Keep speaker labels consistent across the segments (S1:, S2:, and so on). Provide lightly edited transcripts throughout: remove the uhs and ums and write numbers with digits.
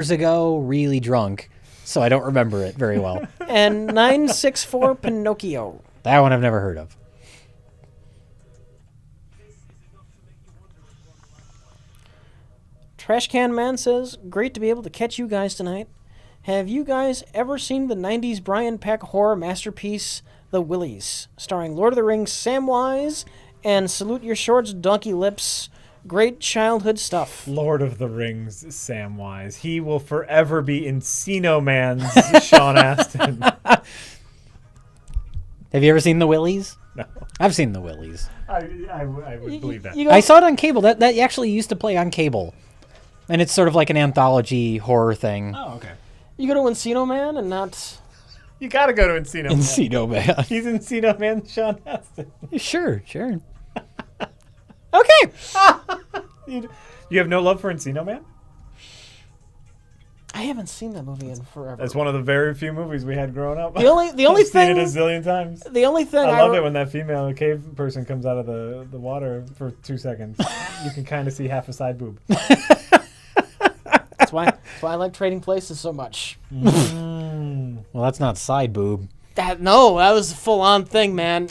S1: years ago, really drunk, so I don't remember it very well.
S2: And 964 Pinocchio.
S1: That one I've never heard of.
S2: Trashcan Man says, great to be able to catch you guys tonight. Have you guys ever seen the 90s Brian Peck horror masterpiece, The Willies, starring Lord of the Rings Samwise and Salute Your Shorts Donkey Lips? Great childhood stuff.
S3: Lord of the Rings Samwise. He will forever be Encino Man's Sean Astin.
S1: Have you ever seen The Willies?
S3: No.
S1: I've seen The Willies.
S3: I would believe that.
S1: I saw it on cable. That actually used to play on cable. And it's sort of like an anthology horror thing.
S3: Oh, okay.
S2: You go to Encino Man and not...
S3: You gotta go to Encino Man.
S1: Encino Man.
S3: He's Encino Man Sean Astin.
S1: Sure.
S2: Okay.
S3: You have no love for Encino Man?
S2: I haven't seen that movie in forever.
S3: That's one of the very few movies we had growing up.
S2: The only
S3: I've
S2: thing...
S3: seen it a zillion times.
S2: The only thing
S3: I love it when that female cave person comes out of the water for 2 seconds. You can kind of see half a side boob.
S2: That's why I like Trading Places so much.
S1: Well, that's not side boob.
S2: That was a full-on thing, man.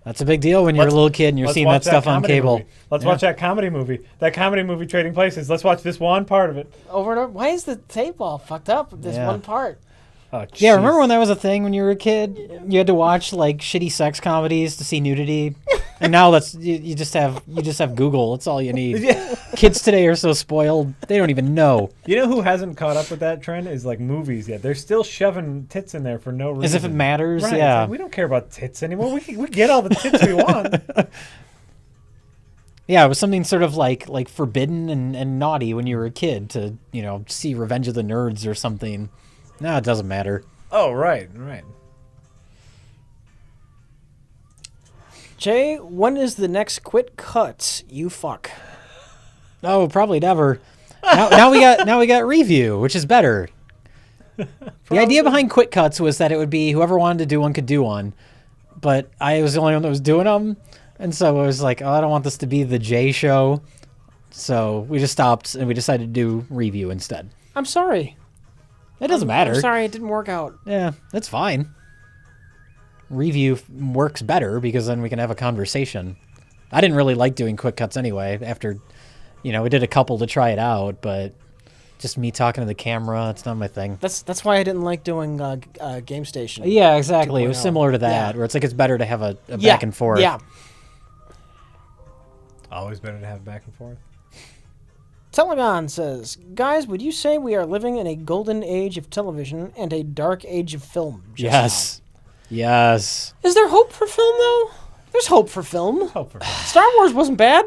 S1: That's a big deal when you're a little kid and you're seeing that stuff on cable.
S3: Movie. Let's watch that comedy movie. That comedy movie, Trading Places. Let's watch this one part of it.
S2: Over and over. Why is the tape all fucked up with this one part?
S3: Oh,
S1: yeah, remember when that was a thing when you were a kid? You had to watch like shitty sex comedies to see nudity, and now you just have Google. That's all you need. Kids today are so spoiled; they don't even know.
S3: You know who hasn't caught up with that trend is like movies yet. They're still shoving tits in there for no reason.
S1: As if it matters.
S3: Right.
S1: Yeah,
S3: Like, we don't care about tits anymore. We get all the tits we want.
S1: Yeah, it was something sort of like forbidden and naughty when you were a kid to see Revenge of the Nerds or something. No, it doesn't matter.
S3: Oh, right.
S2: Jay, when is the next Quit Cuts? You fuck.
S1: Oh, probably never. Now we got review, which is better. The idea behind Quit Cuts was that it would be whoever wanted to do one could do one, but I was the only one that was doing them, and so I was like, oh, I don't want this to be the Jay show, so we just stopped and we decided to do review instead.
S2: I'm sorry.
S1: It doesn't matter.
S2: I'm sorry it didn't work out.
S1: Yeah, that's fine. Review works better because then we can have a conversation. I didn't really like doing quick cuts anyway. After, we did a couple to try it out, but just me talking to the camera, it's not my thing.
S2: That's why I didn't like doing Game Station.
S1: Yeah, exactly. It was similar to that, where it's like it's better to have a back and forth.
S2: Yeah.
S3: Always better to have back and forth.
S2: Telegon says, guys, would you say we are living in a golden age of television and a dark age of film?
S1: Yes. Yes.
S2: Is there hope for film, though? There's hope for film.
S3: Hope for film.
S2: Star Wars wasn't bad.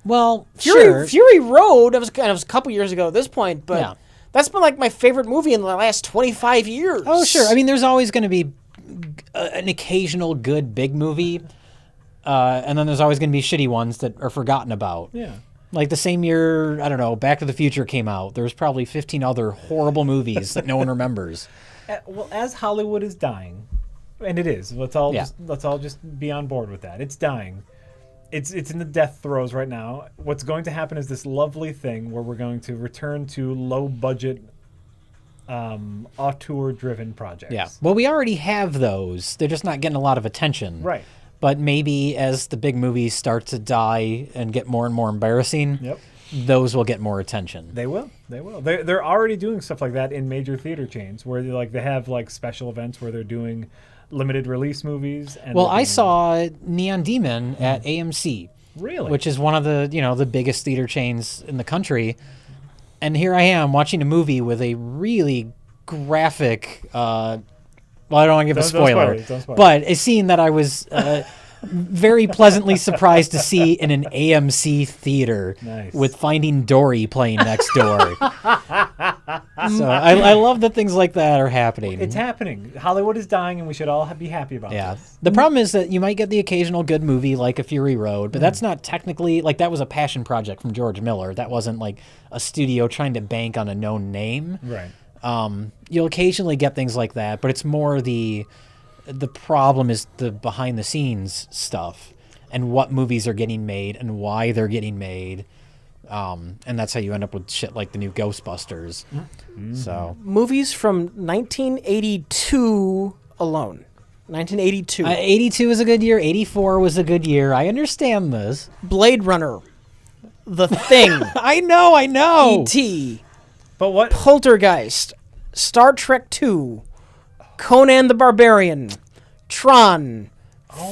S1: Well,
S2: Fury Road, it was a couple years ago at this point, but that's been like my favorite movie in the last 25 years.
S1: Oh, sure. I mean, there's always going to be an occasional good big movie, and then there's always going to be shitty ones that are forgotten about.
S3: Yeah.
S1: Like the same year, I don't know, Back to the Future came out. There was probably 15 other horrible movies that no one remembers.
S3: Well, as Hollywood is dying, and it is, let's all just be on board with that. It's dying. It's in the death throes right now. What's going to happen is this lovely thing where we're going to return to low budget, auteur-driven projects.
S1: Yeah. Well, we already have those. They're just not getting a lot of attention.
S3: Right.
S1: But maybe as the big movies start to die and get more and more embarrassing, those will get more attention.
S3: They will. They're already doing stuff like that in major theater chains where they have like special events where they're doing limited release movies. And
S1: I saw Neon Demon at AMC.
S3: Really?
S1: Which is one of the, the biggest theater chains in the country. And here I am watching a movie with a really graphic I don't want to give a spoiler,
S3: don't spoil it.
S1: But a scene that I was very pleasantly surprised to see in an AMC theater with Finding Dory playing next door. So I love that things like that are happening.
S3: It's happening. Hollywood is dying, and we should all be happy about this.
S1: The problem is that you might get the occasional good movie like a Fury Road, but that's not technically, like that was a passion project from George Miller. That wasn't like a studio trying to bank on a known name.
S3: Right.
S1: You'll occasionally get things like that, but it's more the problem is the behind the scenes stuff and what movies are getting made and why they're getting made. And that's how you end up with shit like the new Ghostbusters. So
S2: Movies from 1982 alone. 1982.
S1: 82 was a good year. 84 was a good year. I understand this.
S2: Blade Runner. The Thing.
S1: I know.
S2: E.T.
S3: But what?
S2: Poltergeist. Star Trek II. Conan the Barbarian. Tron.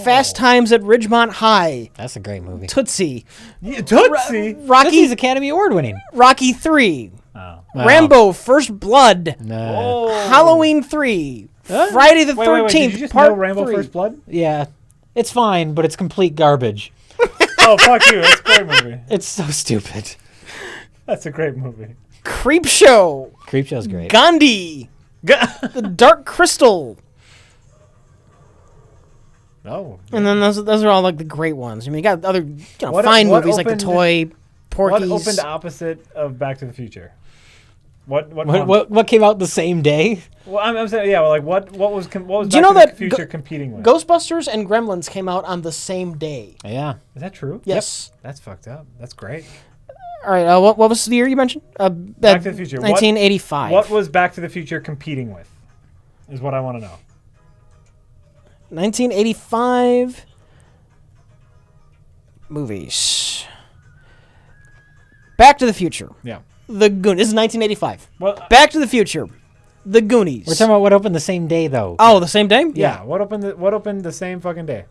S2: Fast Times at Ridgemont High.
S1: That's a great movie.
S2: Tootsie.
S3: Yeah, Tootsie.
S1: Tootsie's Academy Award winning.
S2: Rocky 3.
S3: Oh.
S2: Rambo First Blood.
S1: Nah.
S2: Halloween 3. Friday the 13th,
S3: Wait, did you just
S2: part
S3: know Rambo
S2: 3.
S3: First Blood?
S1: Yeah. It's fine, but it's complete garbage.
S3: Oh, fuck you. That's a great movie.
S1: It's so stupid.
S3: That's a great movie.
S2: Creepshow.
S1: Creepshow's great.
S2: Gandhi. The Dark Crystal.
S3: Oh.
S2: And then those are all like the great ones. I mean, you got other
S3: What
S2: fine movies like The
S3: opened-
S2: Toy, Porky's.
S3: What opened opposite of Back to the Future? What
S1: What came out the same day?
S3: Well, I'm saying, yeah. Well, like what was
S2: Do
S3: Back
S2: you know
S3: to
S2: that
S3: the Future competing with?
S2: Ghostbusters and Gremlins came out on the same day?
S1: Yeah.
S3: Is that true?
S2: Yes.
S3: That's fucked up. That's great.
S2: All right. What was the year you mentioned?
S3: Back to the Future.
S2: 1985.
S3: What was Back to the Future competing with? Is what I want to know.
S2: 1985 movies. Back to the Future.
S3: Yeah.
S2: The Goonies. This is 1985.
S3: Well,
S2: Back to the Future. The Goonies.
S1: We're talking about what opened the same day, though.
S2: Oh, the same day?
S3: yeah. What opened the same fucking day?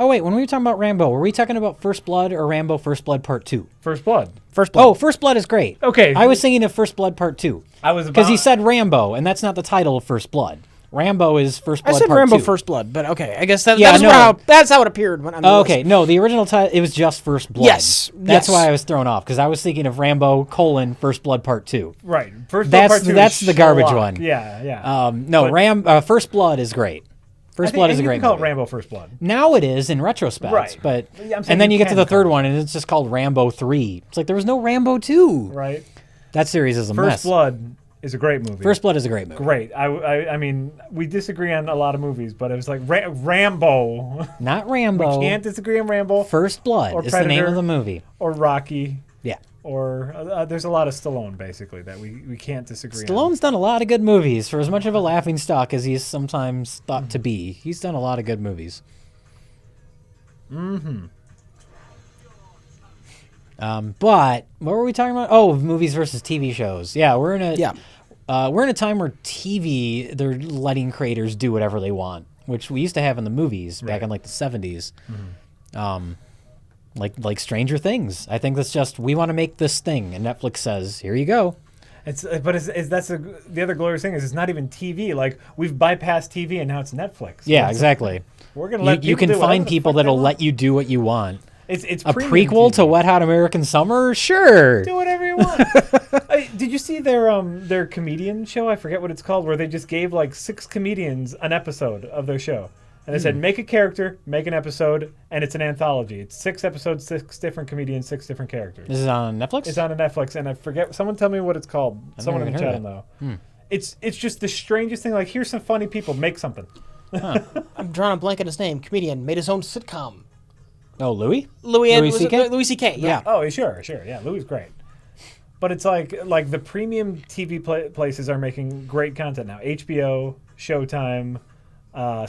S1: Oh, wait. When we were talking about Rambo, were we talking about First Blood or Rambo First Blood Part 2?
S3: First Blood.
S2: First Blood.
S1: Oh, First Blood is great.
S3: Okay.
S1: I was thinking of First Blood Part 2.
S3: I was
S1: Because he said Rambo, and that's not the title of First Blood. Rambo is First
S2: I
S1: Blood
S2: said
S1: Part
S2: Rambo
S1: 2.
S2: First Blood, but okay. I guess that,
S1: Yeah,
S2: that's how it appeared. On the
S1: Okay, no, the original title, it was just First Blood.
S2: Yes,
S1: That's
S2: yes.
S1: why I was thrown off, because I was thinking of Rambo, First Blood Part 2.
S3: right. First Blood Part 2
S1: That's
S3: is
S1: the garbage
S3: schlock.
S1: one.
S3: Yeah, yeah.
S1: No,
S3: But-
S1: First Blood is great. First Blood is a
S3: you
S1: great
S3: can call
S1: movie.
S3: it Rambo First Blood.
S1: Now it is in retrospect,
S3: Right.
S1: but
S3: Yeah, I'm saying
S1: and then
S3: you
S1: you get to
S3: can
S1: the
S3: call
S1: third
S3: it.
S1: one, and it's just called Rambo 3. It's like there was no Rambo 2.
S3: Right.
S1: That series is a
S3: First
S1: mess.
S3: Blood is a great movie.
S1: First Blood is a great movie.
S3: Great. I mean, we disagree on a lot of movies, but it was like Rambo.
S1: Not Rambo.
S3: Can't disagree on Rambo
S1: First Blood
S3: Or
S1: is the name
S3: Predator.
S1: of the movie.
S3: or Rocky
S1: Yeah.
S3: or there's a lot of Stallone basically that we can't disagree on.
S1: Stallone's done a lot of good movies. For as much of a laughingstock as he's sometimes thought to be, he's done a lot of good movies. But what were we talking about? Oh, movies versus TV shows. Yeah, we're in a time where TV, they're letting creators do whatever they want, which we used to have in the movies back in like the 70s. Like Stranger Things. I think that's just, we want to make this thing, and Netflix says, here you go.
S3: That's the other glorious thing is it's not even TV. Like we've bypassed TV and now it's Netflix.
S1: Yeah,
S3: It's-
S1: exactly.
S3: We're gonna let
S1: You
S3: people
S1: can
S3: do whatever
S1: find
S3: the
S1: people
S3: fuck they
S1: that'll
S3: want.
S1: let you do what you want.
S3: It's
S1: A
S3: premium
S1: prequel to
S3: TV.
S1: Wet Hot American Summer? Sure.
S3: Do whatever you want. Did you see their comedian show? I forget what it's called, where they just gave like 6 comedians an episode of their show. And they said, make a character, make an episode, and it's an anthology. It's 6 episodes, 6 different comedians, 6 different characters.
S1: This is on Netflix?
S3: It's on Netflix, and I forget. Someone tell me what it's called. Someone in the
S1: even
S3: chat
S1: heard
S3: will know. It's just the strangest thing. Like, here's some funny people. Make something.
S2: I'm drawing a blank on his name. Comedian made his own sitcom.
S1: Oh, Louis?
S2: Louis
S1: Louis C.K.?
S2: Louis C.K. Yeah.
S3: Oh, sure. Yeah, Louis is great. But it's like the premium TV places are making great content now. HBO, Showtime,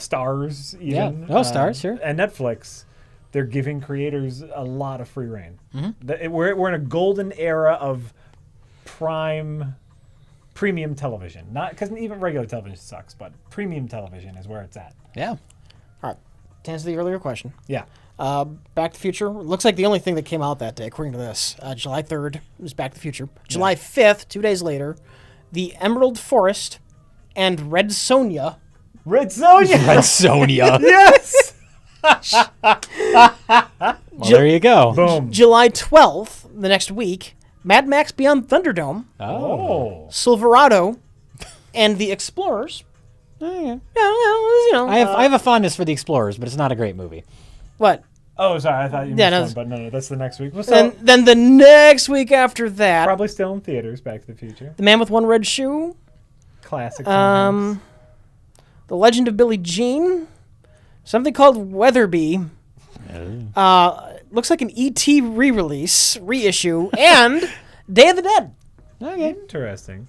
S3: Stars, even.
S1: Yeah. Oh, Stars, sure.
S3: And Netflix, they're giving creators a lot of free reign. We're in a golden era of premium television. Not because even regular television sucks, but premium television is where it's at.
S1: Yeah.
S2: All right. To answer the earlier question,
S3: Yeah.
S2: Back to the Future looks like the only thing that came out that day, according to this. July 3rd was Back to the Future. July 5th, 2 days later, The Emerald Forest and Red Sonja.
S3: Red Sonja.
S1: Red Sonja.
S3: Yes.
S1: Well, there you go.
S3: Boom.
S2: July 12th, the next week, Mad Max Beyond Thunderdome,
S3: Oh.
S2: Silverado, and The Explorers.
S1: Yeah.
S2: I
S1: I have a fondness for The Explorers, but it's not a great movie.
S2: What?
S3: Oh, sorry. I thought you
S2: Yeah,
S3: missed
S2: no,
S3: one, but no, that's the next week. Well, so
S2: And then the next week after that,
S3: probably still in theaters. Back to the Future.
S2: The Man with One Red Shoe,
S3: Classic. Tom Hanks.
S2: The Legend of Billie Jean, something called Weatherby. Looks like an E.T. reissue, and Day of the Dead.
S1: Okay.
S3: Interesting.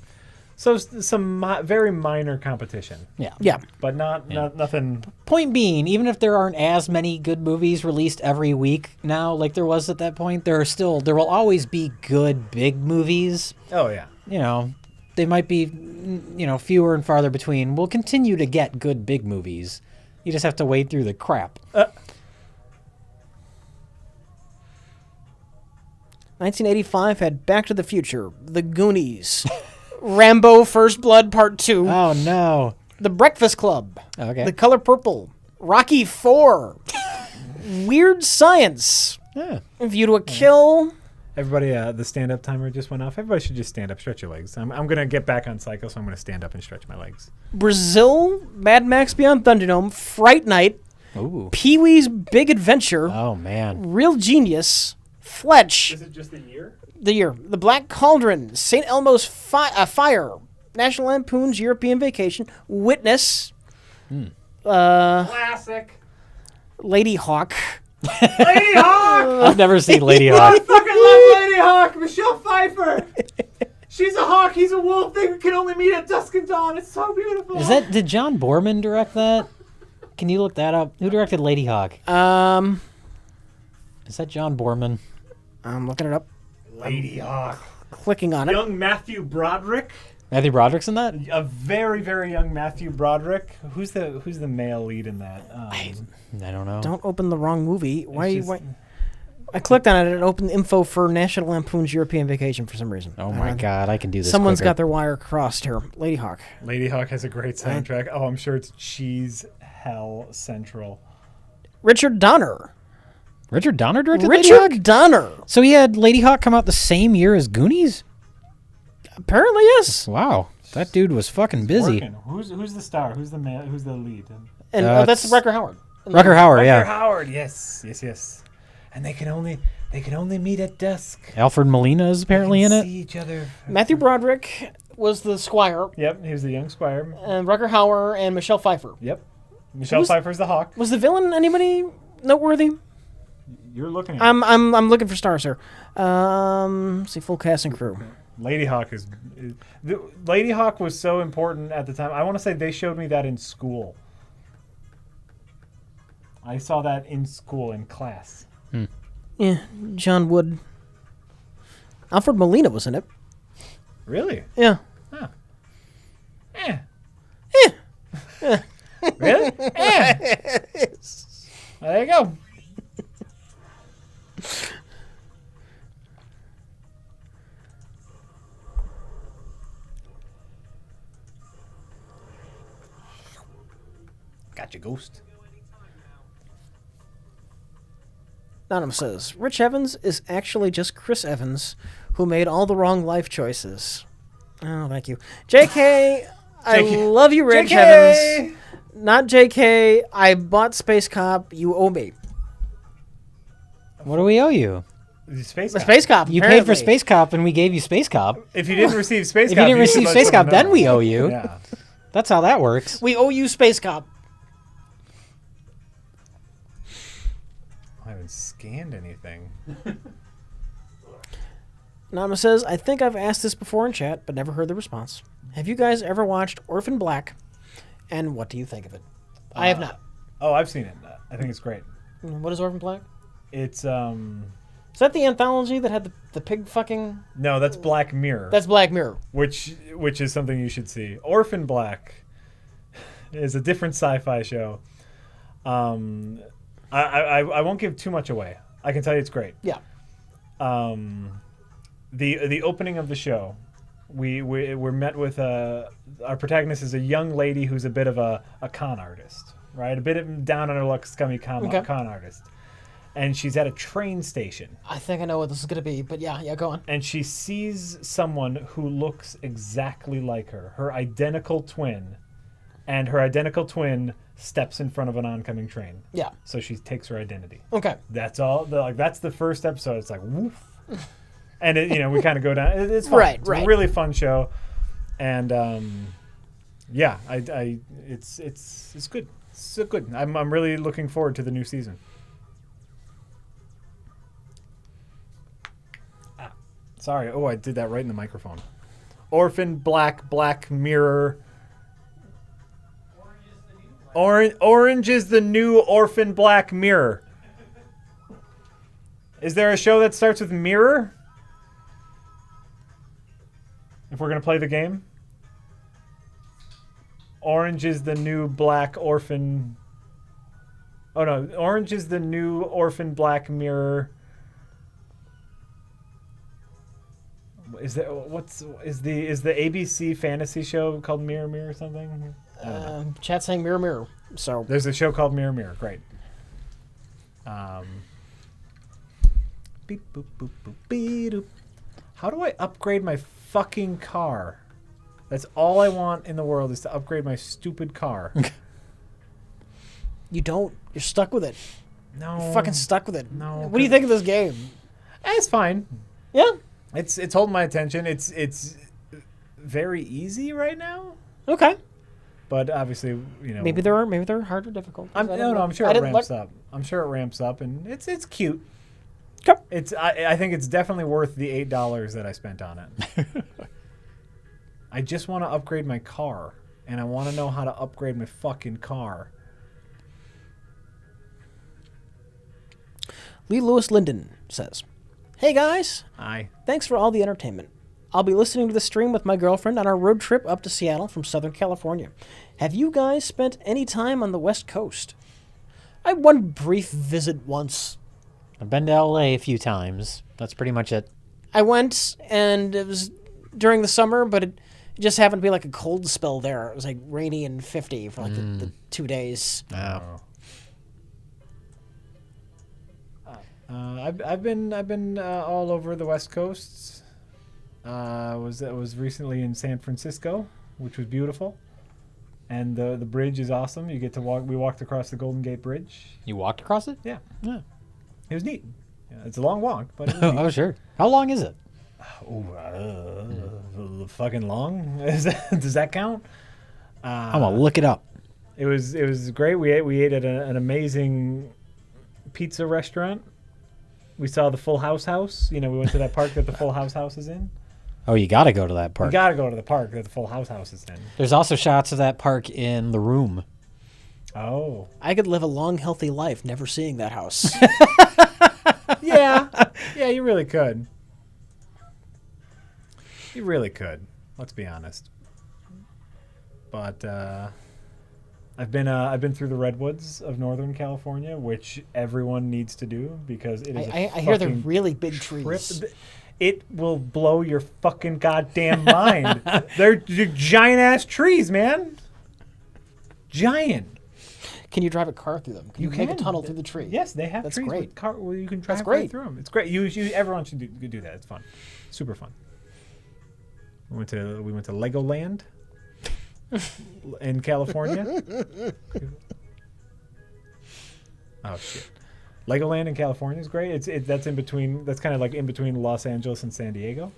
S3: So some very minor competition.
S2: Yeah.
S3: But not nothing.
S1: Point being, even if there aren't as many good movies released every week now, like there was at that point, there will always be good big movies.
S3: Oh yeah.
S1: You know, they might be, fewer and farther between. We'll continue to get good big movies. You just have to wade through the crap.
S2: 1985 had Back to the Future, The Goonies, Rambo: First Blood Part 2,
S1: Oh no.
S2: The Breakfast Club,
S1: Okay.
S2: The Color Purple, Rocky 4, Weird Science, View to a Kill.
S3: Everybody, the stand-up timer just went off. Everybody should just stand up, stretch your legs. I'm gonna get back on cycle, so I'm gonna stand up and stretch my legs.
S2: Brazil, Mad Max Beyond Thunderdome, Fright Night,
S1: Ooh.
S2: Pee-wee's Big Adventure,
S1: Oh man.
S2: Real Genius, Fletch,
S3: Is it just the year?
S2: The Black Cauldron, St. Elmo's Fire, National Lampoon's European Vacation, Witness,
S3: Classic.
S2: Lady Hawk.
S3: Lady Hawk!
S1: I've never seen Lady
S3: I
S1: Hawk.
S3: fucking love Lady Hawk! Michelle Pfeiffer! She's a hawk, he's a wolf, they can only meet at dusk and dawn. It's so beautiful.
S1: Did John Boorman direct that? Can you look that up? Who directed Lady Hawk? Is that John Boorman?
S2: I'm looking it up.
S3: Lady Hawk.
S2: Clicking on it.
S3: Young Matthew Broderick.
S1: Matthew Broderick's in that?
S3: A very, very young Matthew Broderick. Who's the male lead in that?
S1: I don't know.
S2: Don't open the wrong movie. Why?
S3: just-
S2: I clicked on it and it opened info for National Lampoon's European Vacation for some reason.
S1: Oh my god, I can do this.
S2: Someone's
S1: quicker.
S2: got their wire crossed here. Lady Hawk.
S3: Lady Hawk has a great soundtrack. Oh, I'm sure it's Cheese Hell Central.
S2: Richard Donner.
S1: Richard Donner directed Lady Hawk?
S2: Richard Donner.
S1: So he had Lady Hawk come out the same year as Goonies?
S2: Apparently, yes.
S1: Wow. That dude was fucking busy.
S3: Working. Who's the star? Who's the man? Who's the lead?
S2: And that's
S1: it's-
S2: Rucker Howard.
S1: Rucker Howard,
S3: Rucker
S1: yeah.
S3: Howard. Yes. And they can only meet at dusk.
S1: Alfred Molina is apparently in
S3: See
S1: it.
S3: each other.
S2: Matthew Broderick was the squire,
S3: Yep, he was the young squire.
S2: and Rucker Hauer and Michelle Pfeiffer.
S3: Yep. Michelle Pfeiffer's the hawk.
S2: Was the villain anybody noteworthy?
S3: You're looking at
S2: I'm looking for stars here. See full cast and crew.
S3: Lady Hawk Lady Hawk was so important at the time. I want to say they showed me that in school. I saw that in school in class.
S2: Yeah, John Wood. Alfred Molina was in it.
S3: Really?
S2: Yeah.
S3: Really? Well, there you go. Got your ghost.
S2: Anonymous says, Rich Evans is actually just Chris Evans, who made all the wrong life choices. Oh, thank you. JK, I love you, Rich Evans. Not JK, I bought Space Cop, you owe me.
S1: What do we owe you?
S3: Space
S2: The
S3: Cop.
S2: Space Cop,
S1: You paid for
S2: apparently.
S1: Space Cop and we gave you Space Cop.
S3: If you didn't receive Space
S1: If
S3: Cop,
S1: you didn't receive Space Cop, then we owe you.
S3: Yeah.
S1: That's how that works.
S2: We owe you Space Cop.
S3: I haven't scanned anything.
S2: Anonymous says, I think I've asked this before in chat, but never heard the response. Have you guys ever watched Orphan Black? And what do you think of it? I have not.
S3: Oh, I've seen it. I think it's great.
S2: What is Orphan Black?
S3: It's
S2: Is that the anthology that had the pig fucking...
S3: no, that's Black Mirror.
S2: That's Black Mirror.
S3: which is something you should see. Orphan Black is a different sci-fi show. I won't give too much away. I can tell you it's great.
S2: Yeah.
S3: The opening of the show, we're met with our protagonist is a young lady who's a bit of a con artist, right? A bit of down on her luck, scummy con artist, and she's at a train station.
S2: I think I know what this is going to be, but yeah, go on.
S3: And she sees someone who looks exactly like her identical twin, and her identical twin steps in front of an oncoming train.
S2: Yeah.
S3: So she takes her identity.
S2: Okay.
S3: That's all. That's the first episode. It's like woof, and we kind of go down. It's fun.
S2: Right.
S3: It's a really fun show, and yeah, it's good. It's so good. I'm really looking forward to the new season. Sorry. Oh, I did that right in the microphone. Orphan Black Mirror. Orange is the new Orphan Black Mirror. Is there a show that starts with mirror? If we're going to play the game. Orange is the new Black Orphan. Oh no, Orange is the new Orphan Black Mirror. Is the ABC fantasy show called Mirror Mirror or something?
S2: Chat saying mirror mirror. So
S3: there's a show called Mirror Mirror. Great. Beep boop boop boop beep doop. How do I upgrade my fucking car? That's all I want in the world is to upgrade my stupid car.
S2: you don't. You're stuck with it.
S3: No.
S2: You're fucking stuck with it.
S3: No.
S2: What do you think of this game?
S3: It's fine.
S2: Yeah.
S3: It's holding my attention. It's very easy right now.
S2: Okay.
S3: But obviously,
S2: maybe there are harder difficulties.
S3: I'm sure it ramps up. I'm sure it ramps up, and it's cute.
S2: Okay.
S3: I think it's definitely worth the $8 that I spent on it. I just want to upgrade my car, and I want to know how to upgrade my fucking car.
S2: Lee Lewis Linden says, "Hey guys,
S3: Hi.
S2: thanks for all the entertainment. I'll be listening to the stream with my girlfriend on our road trip up to Seattle from Southern California. Have you guys spent any time on the West Coast?" I had one brief visit once.
S1: I've been to LA a few times. That's pretty much it.
S2: I went, and it was during the summer, but it just happened to be like a cold spell there. It was like rainy and 50 for like the 2 days.
S1: Oh.
S3: I've been all over the West Coast. Was recently in San Francisco, which was beautiful, and the bridge is awesome. You get to walk. We walked across the Golden Gate Bridge.
S1: You walked across it?
S3: Yeah,
S1: Yeah.
S3: it was neat. Yeah, it's a long walk, but it was neat.
S1: Oh, sure. How long is it?
S3: Fucking long. Does that count?
S1: I'm gonna look it up.
S3: It was great. We ate at an amazing pizza restaurant. We saw the Full House house. We went to that park that the Full House house is in.
S1: Oh, you got to go to that park.
S3: You got to go to the park that the Full House house is in.
S1: There's also shots of that park in The Room.
S3: Oh.
S2: I could live a long, healthy life never seeing that house.
S3: Yeah. Yeah, you really could. You really could. Let's be honest. But I've been through the redwoods of Northern California, which everyone needs to do because it is
S2: I hear they're really big trees.
S3: It will blow your fucking goddamn mind. They're giant ass trees, man. Giant.
S2: Can you drive a car through them? Can you make a tunnel through the tree?
S3: Yes, they have
S2: That's
S3: trees
S2: great.
S3: with car where you can drive
S2: That's great.
S3: right through them. It's great. Everyone should do that. It's fun. Super fun. We went to Legoland in California. Oh shit. Legoland in California is great. That's in between. That's kind of like in between Los Angeles and San Diego.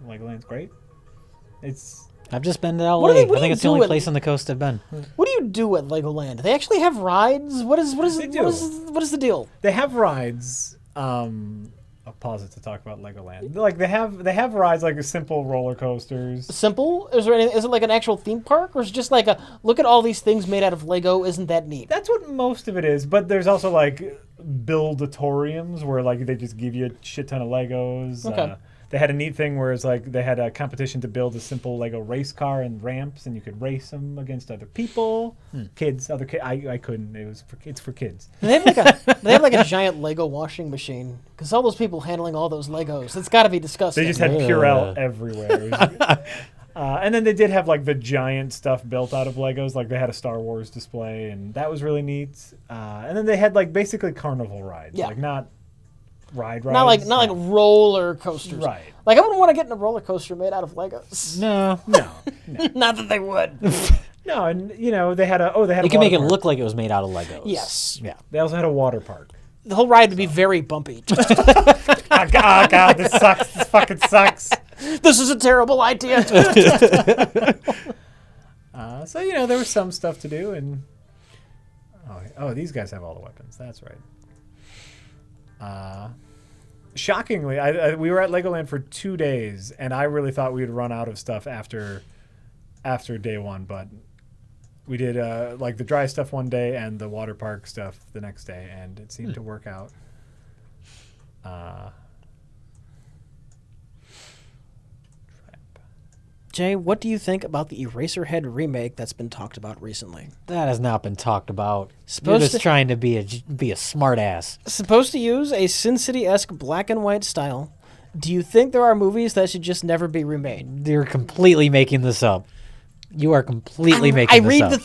S3: Legoland's great.
S1: I've just been to LA.
S2: What do
S1: I think it's the only place on the coast I've been.
S2: What do you do at Legoland? Do they actually have rides? What is the deal?
S3: They have rides. I'll pause it to talk about Legoland. Like they have rides like simple roller coasters.
S2: Simple? Is it like an actual theme park, or is it just like a look at all these things made out of Lego? Isn't that neat?
S3: That's what most of it is. But there's also like buildatoriums where like they just give you a shit ton of Legos.
S2: Okay.
S3: They had a neat thing where it's like they had a competition to build a simple Lego race car and ramps, and you could race them against other people, kids. I couldn't. It's for kids.
S2: They have like a giant Lego washing machine because all those people handling all those Legos. It's got to be disgusting.
S3: They just had Purell everywhere. And then they did have like the giant stuff built out of Legos. Like they had a Star Wars display, and that was really neat. And then they had like basically carnival rides, like not rides.
S2: Not like roller coasters.
S3: Right.
S2: Like I wouldn't want to get in a roller coaster made out of Legos.
S1: No.
S2: Not that they would.
S3: No, and they had a
S1: You can make it look like it was made out of Legos.
S2: Yes.
S1: Yeah.
S3: They also had a water park.
S2: The whole ride would be very bumpy.
S3: Oh God, this sucks. This fucking sucks.
S2: This is a terrible idea.
S3: So there was some stuff to do, and these guys have all the weapons. That's right. Shockingly, we were at Legoland for 2 days, and I really thought we would run out of stuff after day one, but we did like the dry stuff one day and the water park stuff the next day, and it seemed to work out.
S2: Jay, what do you think about the Eraserhead remake that's been talked about recently?
S1: That has not been talked about. You're just trying to be a smart ass.
S2: Supposed to use a Sin City-esque black and white style. Do you think there are movies that should just never be remade?
S1: You're completely making this up. You are completely making this up.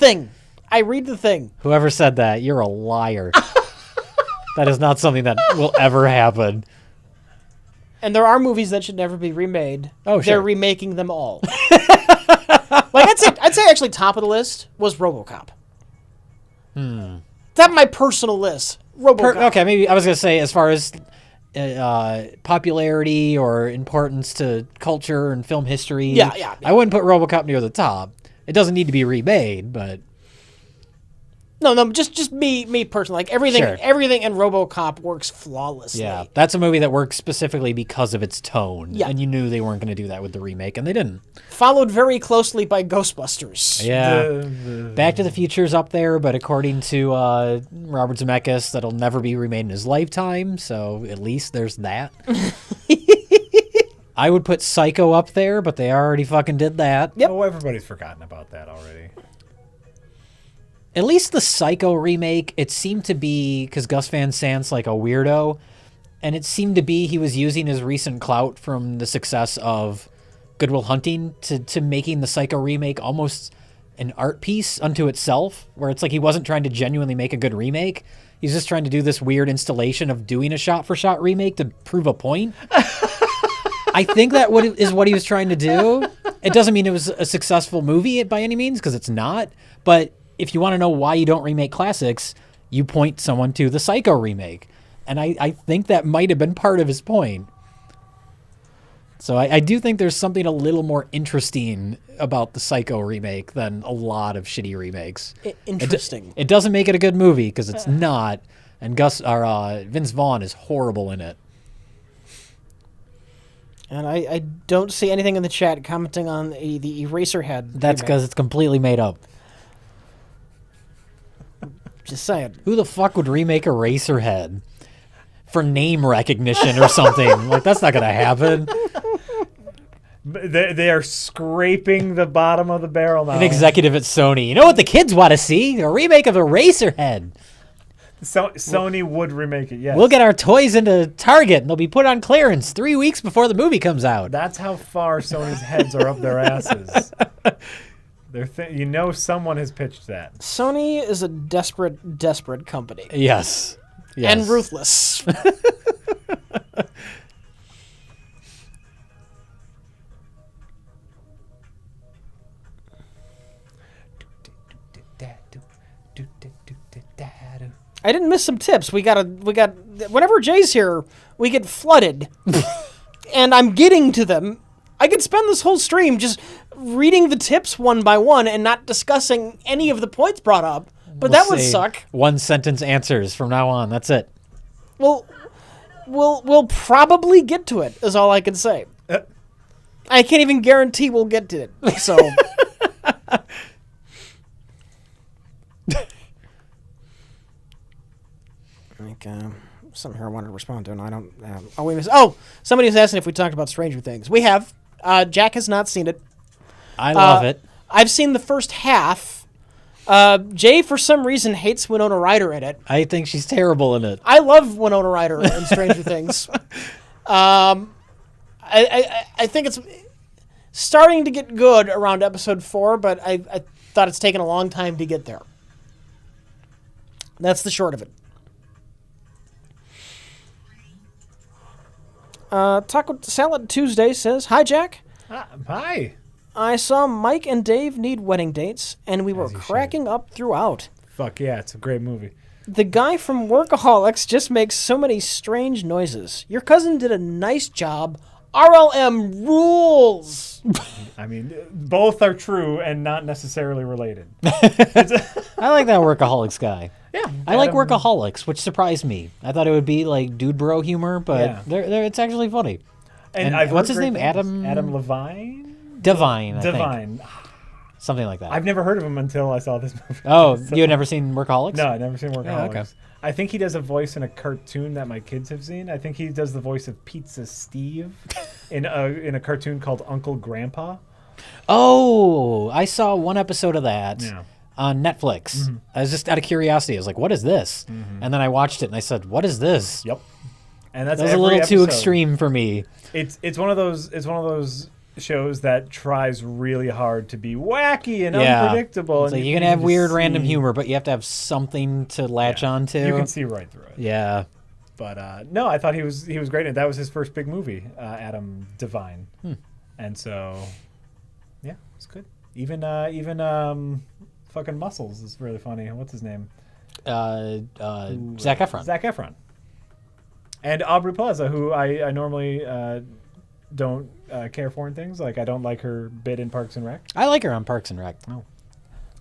S2: I read the thing.
S1: Whoever said that, you're a liar. That is not something that will ever happen.
S2: And there are movies that should never be remade.
S1: Oh, sure.
S2: They're remaking them all. I'd say actually top of the list was RoboCop. That's my personal list. RoboCop.
S1: Okay, maybe I was gonna say as far as popularity or importance to culture and film history.
S2: Yeah.
S1: I wouldn't put RoboCop near the top. It doesn't need to be remade, but
S2: No, just me personally. Like everything
S1: Sure.
S2: everything in RoboCop works flawlessly.
S1: yeah, that's a movie that works specifically because of its tone.
S2: Yeah.
S1: And you knew they weren't going to do that with the remake, and they didn't.
S2: Followed very closely by Ghostbusters.
S1: Yeah. Back to the Future's up there, but according to Robert Zemeckis, that'll never be remade in his lifetime, so at least there's that. I would put Psycho up there, but they already fucking did that.
S2: Yep.
S3: Oh, everybody's forgotten about that already.
S1: At least the Psycho remake, it seemed to be, because Gus Van Sant's like a weirdo, and it seemed to be he was using his recent clout from the success of Good Will Hunting to making the Psycho remake almost an art piece unto itself, where it's like he wasn't trying to genuinely make a good remake. He's just trying to do this weird installation of doing a shot-for-shot remake to prove a point. I think that is what he was trying to do. It doesn't mean it was a successful movie by any means, because it's not, but if you want to know why you don't remake classics, you point someone to the Psycho remake. And I think that might have been part of his point. So I do think there's something a little more interesting about the Psycho remake than a lot of shitty remakes.
S2: Interesting.
S1: It doesn't make it a good movie, because it's not. And Vince Vaughn is horrible in it.
S2: And I don't see anything in the chat commenting on the Eraserhead.
S1: That's because it's completely made up.
S2: Just saying.
S1: Who the fuck would remake Eraserhead for name recognition or something? Like, that's not going to happen.
S3: They are scraping the bottom of the barrel now.
S1: An executive at Sony. You know what the kids want to see? A remake of Eraserhead.
S3: Sony would remake it, yes.
S1: We'll get our toys into Target, and they'll be put on clearance 3 weeks before the movie comes out.
S3: That's how far Sony's heads are up their asses. Someone has pitched that.
S2: Sony is a desperate company.
S1: Yes.
S2: And ruthless. I didn't miss some tips. We got whenever Jay's here, we get flooded. And I'm getting to them. I could spend this whole stream just reading the tips one by one and not discussing any of the points brought up. But that would suck.
S1: One sentence answers from now on. That's it.
S2: Well, we'll probably get to it, is all I can say. I can't even guarantee we'll get to it. So something here I wanted to respond to, and I don't. Somebody was asking if we talked about Stranger Things. We have. Jack has not seen it.
S1: I love it.
S2: I've seen the first half. Jay, for some reason, hates Winona Ryder in it.
S1: I think she's terrible in it.
S2: I love Winona Ryder in Stranger Things. I think it's starting to get good around episode 4, but I thought it's taken a long time to get there. That's the short of it. Taco Salad Tuesday says, "Hi, Jack.
S3: Hi.
S2: I saw Mike and Dave need wedding dates, and we were cracking up throughout.
S3: Fuck yeah, it's a great movie.
S2: The guy from Workaholics just makes so many strange noises. Your cousin did a nice job RLM rules.
S3: I mean, both are true and not necessarily related.
S1: I like that Workaholics guy.
S3: Yeah.
S1: I like Workaholics, which surprised me. I thought it would be like dude bro humor, but it's actually funny.
S3: And
S1: what's his name?
S3: things. Adam Levine?
S1: Divine, I think.
S3: Divine.
S1: Something like that.
S3: I've never heard of him until I saw this movie.
S1: Oh, you had never seen Workaholics?
S3: No, I've never seen Workaholics.
S1: Oh, okay.
S3: I think he does a voice in a cartoon that my kids have seen. I think he does the voice of Pizza Steve in a cartoon called Uncle Grandpa.
S1: Oh, I saw one episode of that
S3: Yeah.
S1: on Netflix.
S3: Mm-hmm.
S1: I was just out of curiosity. I was like, what is this? And then I watched it and I said, what is this?
S3: Yep. And that's
S1: That was a little too extreme for me.
S3: It's one of those shows that tries really hard to be wacky and
S1: Yeah.
S3: unpredictable.
S1: It's
S3: and
S1: like you can have
S3: just
S1: weird random
S3: see-
S1: humor, but you have to have something to latch onto.
S3: You can see right through it.
S1: Yeah.
S3: But no, I thought he was great, and that was his first big movie, Adam Devine, and so yeah, it's good. Even fucking Muscles is really funny. What's his name?
S1: Zac Efron.
S3: Zac Efron. And Aubrey Plaza, who I normally don't care for in things. Like, I don't like her bit in Parks and Rec.
S1: I like her on Parks and Rec.
S3: Oh.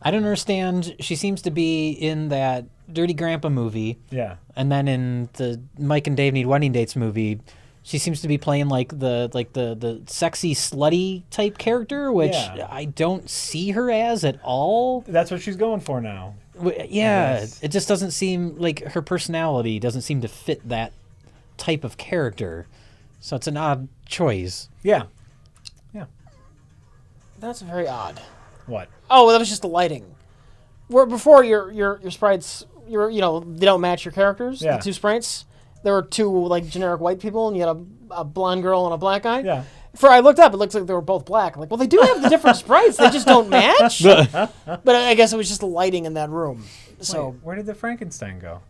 S1: I don't understand. She seems to be in that Dirty Grandpa movie,
S3: Yeah.
S1: and then in the Mike and Dave Need Wedding Dates movie, she seems to be playing like the sexy slutty type character, which
S3: Yeah.
S1: I don't see her as at all.
S3: That's what she's going for now.
S1: Yeah,
S3: Yes.
S1: it just doesn't seem like her personality doesn't seem to fit that type of character. So it's an odd choice.
S3: Yeah.
S2: That's very odd.
S3: What?
S2: Oh, that was just the lighting. Where before your sprites, they don't match your characters.
S3: Yeah.
S2: The two sprites. There were two like generic white people, and you had a blonde girl and a black guy.
S3: Yeah.
S2: I looked up, it looks like they were both black. I'm like, well, they do have the different sprites. They just don't match. But I guess it was just the lighting in that room. So
S3: Wait, where did the Frankenstein go?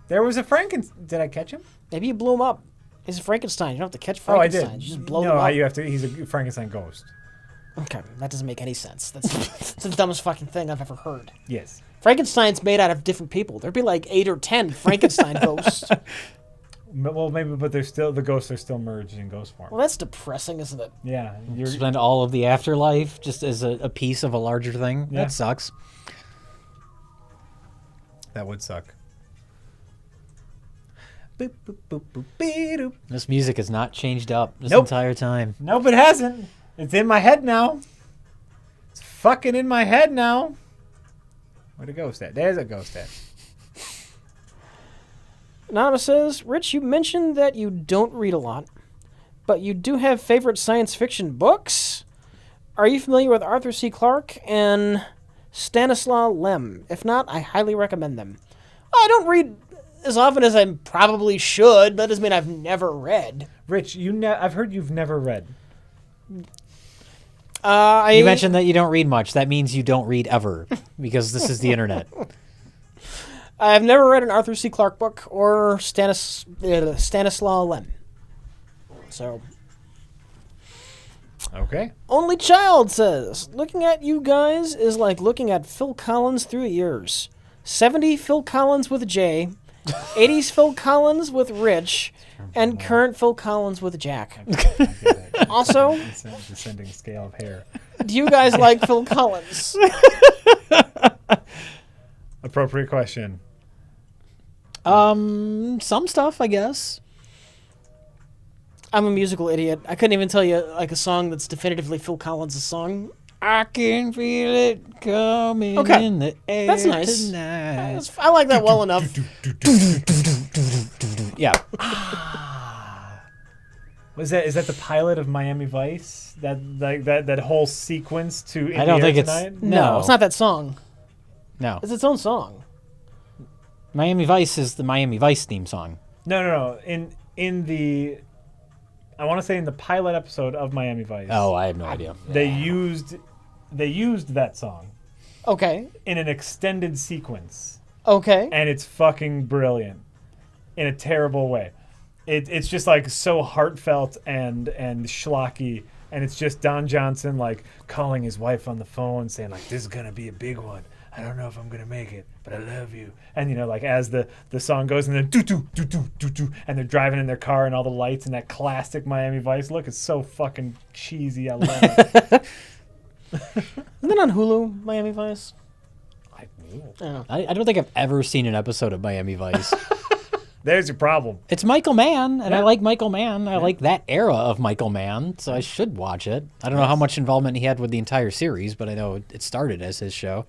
S3: There was a Frankenstein. Did I catch him?
S2: maybe you blew him up. He's a Frankenstein. You don't have to catch
S3: Oh, I
S2: Frankenstein.
S3: did.
S2: You just blow
S3: no,
S2: him up.
S3: you have to. He's a Frankenstein ghost.
S2: Okay, that doesn't make any sense. That's the dumbest fucking thing I've ever heard.
S3: Yes.
S2: Frankenstein's made out of different people. There'd be like 8 or 10 Frankenstein ghosts.
S3: Well, maybe, but the ghosts are still merged in ghost form.
S2: Well, that's depressing, isn't it?
S3: Yeah,
S1: Spend all of the afterlife just as a piece of a larger thing.
S3: Yeah.
S1: That sucks.
S3: that would suck.
S1: This music has not changed up this
S3: Nope.
S1: entire time.
S3: Nope, it hasn't. It's in my head now. It's fucking in my head now. Where'd a ghost at? There's a ghost at.
S2: Anonymous says, Rich, you mentioned that you don't read a lot, but you do have favorite science fiction books? Are you familiar with Arthur C. Clarke and Stanislaw Lem? If not, I highly recommend them. I don't read as often as I probably should, but that doesn't mean I've never read.
S3: Rich, I've heard you've never read.
S1: You mentioned that you don't read much. That means you don't read ever, because this is the internet.
S2: I've never read an Arthur C. Clarke book or Stanislaw Lem. So,
S3: Okay.
S2: Only Child says, looking at you guys is like looking at Phil Collins through the years. 70 Phil Collins with a J, 80s Phil Collins with Rich, and current Phil Collins with Jack.
S3: I get it.
S2: Also,
S3: Descending scale of hair.
S2: do you guys like Phil Collins?
S3: Appropriate question.
S1: Some stuff, I guess.
S2: I'm a musical idiot. I couldn't even tell you like a song that's definitively Phil Collins' song.
S1: I can feel it coming
S2: Okay.
S1: in the air
S2: That's nice.
S1: tonight.
S2: I like that well enough.
S1: Yeah.
S3: Is that the pilot of Miami Vice? That whole sequence to In
S1: I don't
S3: the Air
S1: think it's-
S3: Tonight?
S2: No, it's not that song.
S1: No.
S2: It's its own song.
S1: Miami Vice is the Miami Vice theme song.
S3: No. In the, I want to say in the pilot episode of Miami Vice.
S1: Oh, I have no idea.
S3: They used that song
S2: Okay.
S3: in an extended sequence,
S2: Okay.
S3: and it's fucking brilliant in a terrible way. It's just like so heartfelt and schlocky, and it's just Don Johnson like calling his wife on the phone saying like, this is gonna be a big one. I don't know if I'm gonna make it, but I love you. And like as the song goes, and then do do do do do do, and they're driving in their car, and all the lights and that classic Miami Vice look is so fucking cheesy. I love it.
S2: Isn't it on Hulu, Miami Vice?
S1: I don't think I've ever seen an episode of Miami Vice.
S3: There's your problem.
S1: It's Michael Mann, and I like Michael Mann. I like that era of Michael Mann, so I should watch it. I don't know how much involvement he had with the entire series, but I know it started as his show.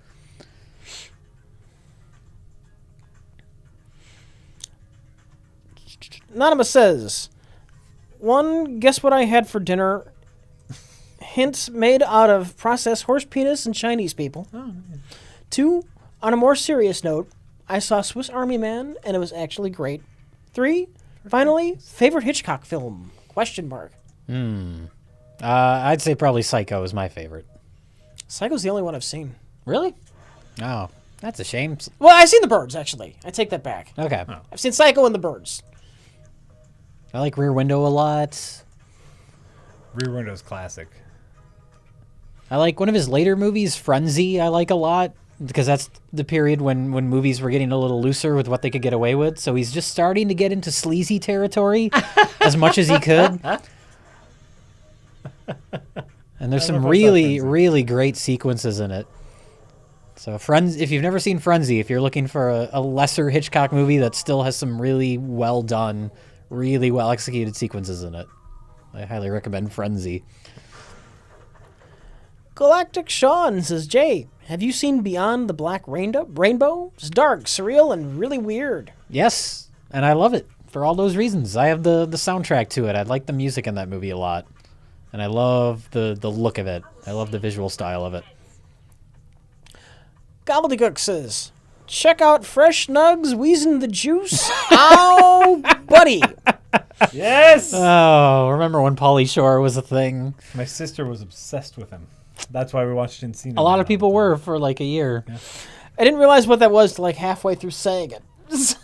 S2: Anonymous says, 1, guess what I had for dinner? Hints made out of processed horse penis and Chinese people. 2, on a more serious note, I saw Swiss Army Man, and it was actually great. 3, finally, favorite Hitchcock film? Question mark.
S1: I'd say probably Psycho is my favorite.
S2: Psycho's the only one I've seen.
S1: Really? Oh, that's a shame.
S2: Well, I've seen The Birds, actually. I take that back.
S1: Okay.
S2: I've seen Psycho and The Birds.
S1: I like Rear Window a lot.
S3: Rear Window's classic.
S1: I like one of his later movies, Frenzy, I like a lot, because that's the period when movies were getting a little looser with what they could get away with. So he's just starting to get into sleazy territory as much as he could. And there's some really, really great sequences in it. So if you've never seen Frenzy, if you're looking for a lesser Hitchcock movie that still has some really well done, really well executed sequences in it, I highly recommend Frenzy.
S2: Galactic Sean says, Jay, have you seen Beyond the Black Rainbow? It's dark, surreal, and really weird.
S1: Yes, and I love it for all those reasons. I have the soundtrack to it. I like the music in that movie a lot. And I love the look of it. I love the visual style of it.
S2: Gobbledygook says, check out Fresh Nugs Wheezing the Juice. Ow, buddy.
S3: Yes!
S1: Oh, remember when Pauly Shore was a thing?
S3: My sister was obsessed with him. That's why we watched Encino.
S1: A lot of people were for like a year.
S3: Yeah.
S2: I didn't realize what that was till like halfway through saying it. So,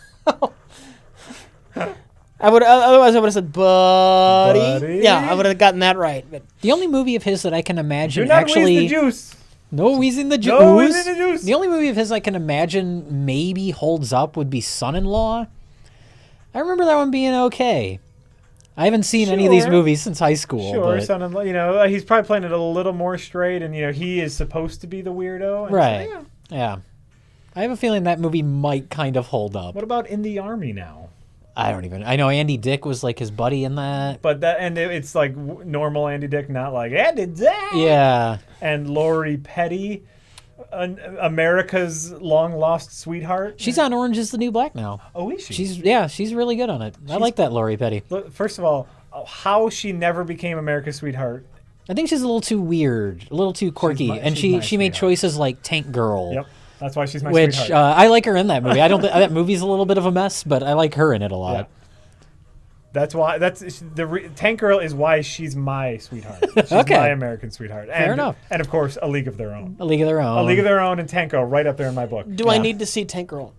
S2: otherwise I would have said, buddy. Yeah, I would have gotten that right. But
S1: The only movie of his that I can imagine
S3: Do not
S1: actually...
S3: wheeze the juice.
S1: No wheezing the juice.
S3: No wheezing the juice.
S1: The only movie of his I can imagine maybe holds up would be Son-in-Law. I remember that one being okay. I haven't seen any of these movies since high school.
S3: Sure,
S1: but...
S3: Son-in-Law. He's probably playing it a little more straight, and he is supposed to be the weirdo. And
S1: right.
S3: So,
S1: yeah. I have a feeling that movie might kind of hold up.
S3: What about In the Army Now?
S1: I know Andy Dick was like his buddy in that.
S3: But it's like normal Andy Dick, not like Andy Dick.
S1: Yeah.
S3: And Lori Petty, America's long lost sweetheart.
S1: She's on Orange Is the New Black now.
S3: Oh, is she?
S1: She's really good on it. I like that Lori Petty.
S3: Look, first of all, how she never became America's sweetheart.
S1: I think she's a little too weird, a little too quirky, and she made
S3: sweetheart.
S1: choices like Tank Girl.
S3: Yep. That's why she's my
S1: which
S3: sweetheart.
S1: I like her in that movie. I don't. That movie's a little bit of a mess, but I like her in it a lot.
S3: Yeah. That's why. Tank Girl is why she's my sweetheart. She's my American sweetheart.
S1: Fair enough.
S3: And of course, A League of Their Own.
S1: A League of Their Own.
S3: A League of Their Own and Tank Girl right up there in my book.
S2: do I need to see Tank Girl?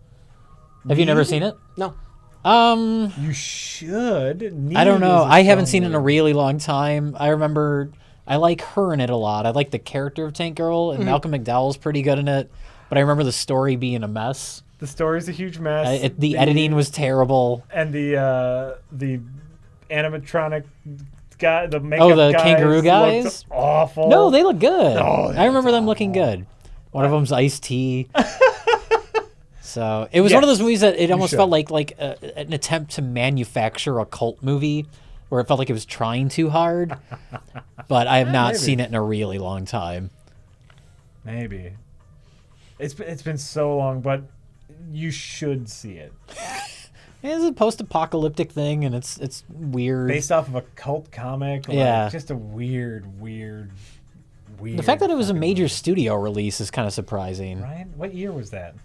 S1: Have you never seen it?
S2: No.
S3: You should.
S1: I don't know. I haven't seen it in a really long time. I remember I like her in it a lot. I like the character of Tank Girl, and Malcolm McDowell's pretty good in it. But I remember the story being a mess.
S3: The story's a huge mess.
S1: The editing was terrible.
S3: And the animatronic guy, the makeup
S1: the
S3: guys
S1: kangaroo guys?
S3: looked awful.
S1: No, they look good.
S3: Oh,
S1: I remember them looking good. One of them's Ice-T. So it was one of those movies that it almost felt like an attempt to manufacture a cult movie, where it felt like it was trying too hard. But I have not seen it in a really long time.
S3: Maybe. It's been so long, but you should see it.
S1: It's a post-apocalyptic thing, and it's weird.
S3: Based off of a cult comic.
S1: Yeah.
S3: Just a weird.
S1: The fact that it was a major studio release is kind of surprising.
S3: Right? What year was that?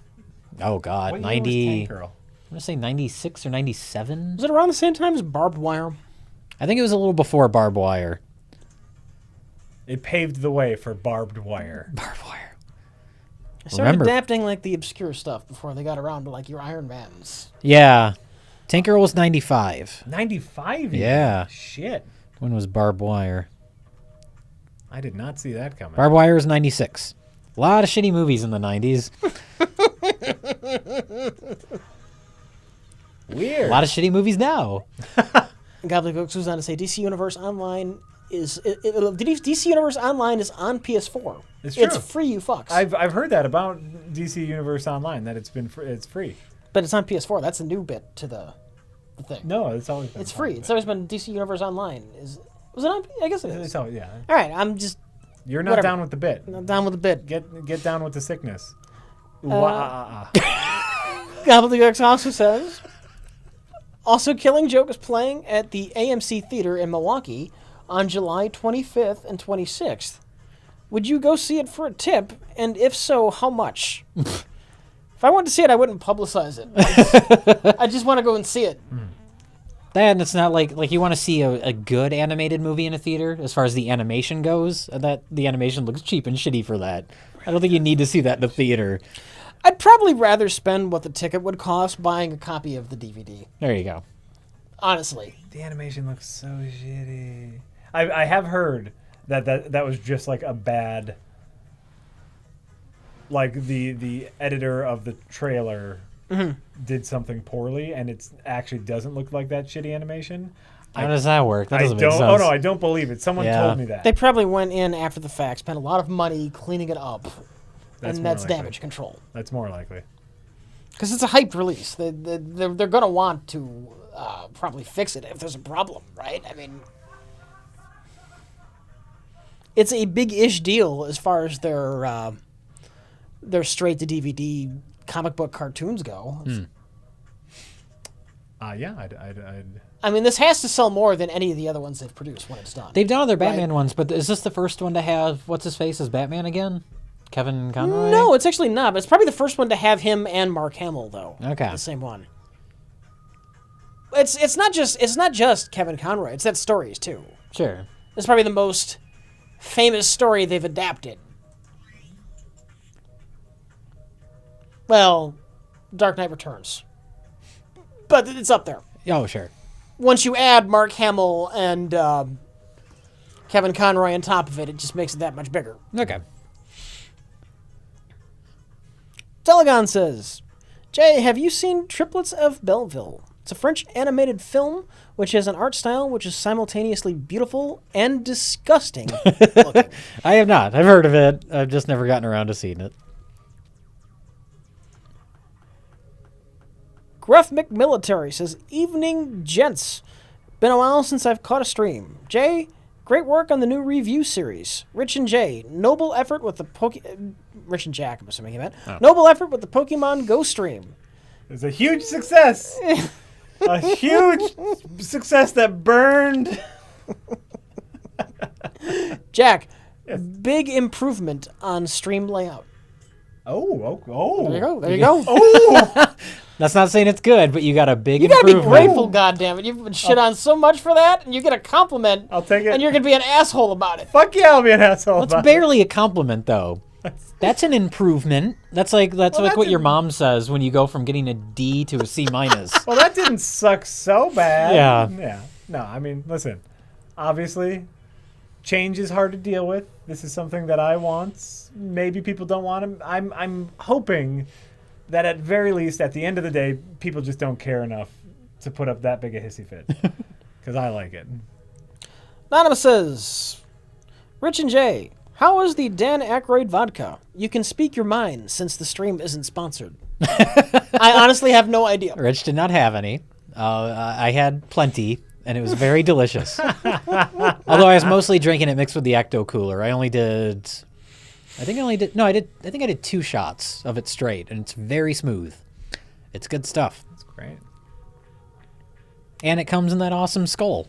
S1: Oh, God.
S3: What
S1: 90.
S3: year was Tank Girl?
S1: I'm going to say 96 or 97.
S2: Was it around the same time as Barbed Wire?
S1: I think it was a little before Barbed Wire.
S3: It paved the way for Barbed Wire.
S1: Barbed Wire.
S2: I started adapting like the obscure stuff before they got around to like your Iron Mans.
S1: Yeah. Tank Girl was 95.
S3: 95?
S1: Yeah.
S3: Shit.
S1: When was Barbed Wire?
S3: I did not see that coming.
S1: Barbed Wire was 96. A lot of shitty movies in the 90s.
S3: Weird.
S1: A lot of shitty movies now.
S2: Gobbledygook goes on to say DC Universe Online is DC Universe Online is on PS4.
S3: It's true.
S2: It's free, you fucks.
S3: I've heard that about DC Universe Online, that it's free.
S2: But it's on PS4. That's a new bit to the thing.
S3: No, it's always been.
S2: It's free. It's always been DC Universe Online. Was it on? I guess it is.
S3: It's always, yeah.
S2: All right, I'm just
S3: You're not
S2: whatever.
S3: down with the bit.
S2: Not down with the bit.
S3: Get down with the sickness.
S2: Gobbledygook also says, also Killing Joke is playing at the AMC Theater in Milwaukee on July 25th and 26th. Would you go see it for a tip? And if so, how much? If I wanted to see it, I wouldn't publicize it. I just want to go and see it.
S1: Then it's not like you want to see a good animated movie in a theater as far as the animation goes. That the animation looks cheap and shitty for that. I don't think you need to see that in a theater.
S2: I'd probably rather spend what the ticket would cost buying a copy of the DVD.
S1: There you go.
S2: Honestly.
S3: The animation looks so shitty. I have heard that was just like a bad, like the editor of the trailer did something poorly, and it actually doesn't look like that shitty animation.
S1: How does that work? That doesn't make sense.
S3: Oh no, I don't believe it. Someone told me that.
S2: They probably went in after the fact, spent a lot of money cleaning it up, and that's damage control.
S3: That's more likely.
S2: Because it's a hyped release. They're going to want to probably fix it if there's a problem, right? I mean, it's a big-ish deal as far as their straight-to-DVD comic book cartoons go.
S3: Yeah, I'd
S2: I mean, this has to sell more than any of the other ones they've produced when it's done.
S1: They've done other Batman ones, but is this the first one to have what's his face as Batman again? Kevin Conroy?
S2: No, it's actually not. But it's probably the first one to have him and Mark Hamill, though.
S1: Okay,
S2: the same one. It's not just Kevin Conroy. It's that stories too.
S1: Sure.
S2: It's probably the most famous story they've adapted. Well, Dark Knight Returns, but it's up there.
S1: Oh, sure.
S2: Once you add Mark Hamill and Kevin Conroy on top of it, it just makes it that much bigger.
S1: Okay.
S2: Telegon says, Jay, have you seen Triplets of Belleville? It's a French animated film which has an art style which is simultaneously beautiful and disgusting looking.
S1: I have not. I've heard of it. I've just never gotten around to seeing it.
S2: Gruff McMilitary says, evening, gents. Been a while since I've caught a stream. Jay, great work on the new review series. Rich and Jay, noble effort with the Rich and Jack, I'm assuming he meant. Oh. Noble effort with the Pokemon Go stream.
S3: It's a huge success. A huge success that burned.
S2: Jack, yes. Big improvement on stream layout.
S3: Oh.
S2: There you go.
S3: Oh.
S1: That's not saying it's good, but you got a big improvement.
S2: You gotta be grateful, goddammit. You've been shit on so much for that, and you get a compliment.
S3: I'll take it.
S2: And you're gonna be an asshole about it.
S3: Fuck yeah, I'll be an asshole
S1: That's
S3: about
S1: barely a compliment, though. That's an improvement. That's like what your mom says when you go from getting a D to a C minus.
S3: Well, that didn't suck so bad.
S1: Yeah.
S3: No, I mean, listen. Obviously, change is hard to deal with. This is something that I want. Maybe people don't want to. I'm hoping that at very least, at the end of the day, people just don't care enough to put up that big a hissy fit. Because I like it.
S2: Anonymous says, Rich and Jay, how is the Dan Aykroyd vodka? You can speak your mind since the stream isn't sponsored. I honestly have no idea.
S1: Rich did not have any. I had plenty, and it was very delicious. Although I was mostly drinking it mixed with the Ecto Cooler. I think I did 2 shots of it straight, and it's very smooth. It's good stuff.
S3: That's great.
S1: And it comes in that awesome skull.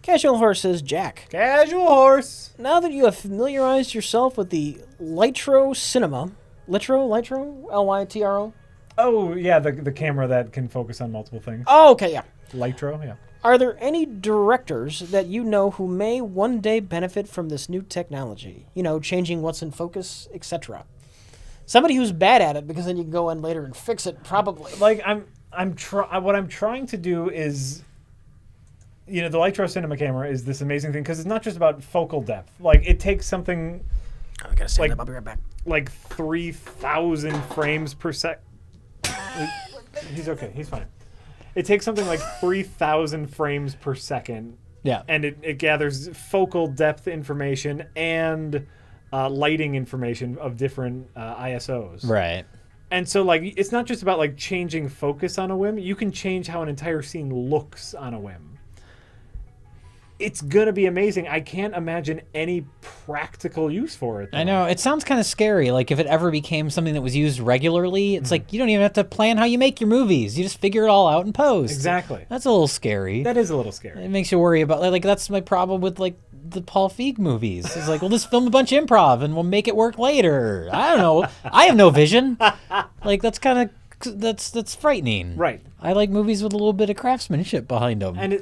S2: Casual Horse says, Jack.
S3: Casual Horse.
S2: Now that you have familiarized yourself with the Lytro Cinema, Lytro, Lytro?
S3: Oh, yeah, the camera that can focus on multiple things.
S2: Oh, okay, yeah.
S3: Lytro, yeah.
S2: Are there any directors that you know who may one day benefit from this new technology? You know, changing what's in focus, etc. Somebody who's bad at it, because then you can go in later and fix it, probably.
S3: Like, what I'm trying to do is you know, the Lytro cinema camera is this amazing thing because it's not just about focal depth. Like, it takes something
S2: I gotta stand
S3: like-
S2: up. I'll be right back.
S3: like 3,000 frames per sec. He's okay. He's fine. It takes something like 3,000 frames per second,
S1: Yeah.
S3: and it gathers focal depth information and lighting information of different ISOs.
S1: Right.
S3: And so, like, it's not just about like changing focus on a whim. You can change how an entire scene looks on a whim. It's gonna be amazing. I can't imagine any practical use for it, though.
S1: I know. It sounds kind of scary. Like, if it ever became something that was used regularly, it's like you don't even have to plan how you make your movies. You just figure it all out in post.
S3: Exactly.
S1: That's a little scary.
S3: That is a little scary.
S1: It makes you worry about, like, that's my problem with, like, the Paul Feig movies. It's like, we'll just film a bunch of improv and we'll make it work later. I don't know. I have no vision. Like, that's kind of, that's frightening.
S3: Right.
S1: I like movies with a little bit of craftsmanship behind them.
S3: And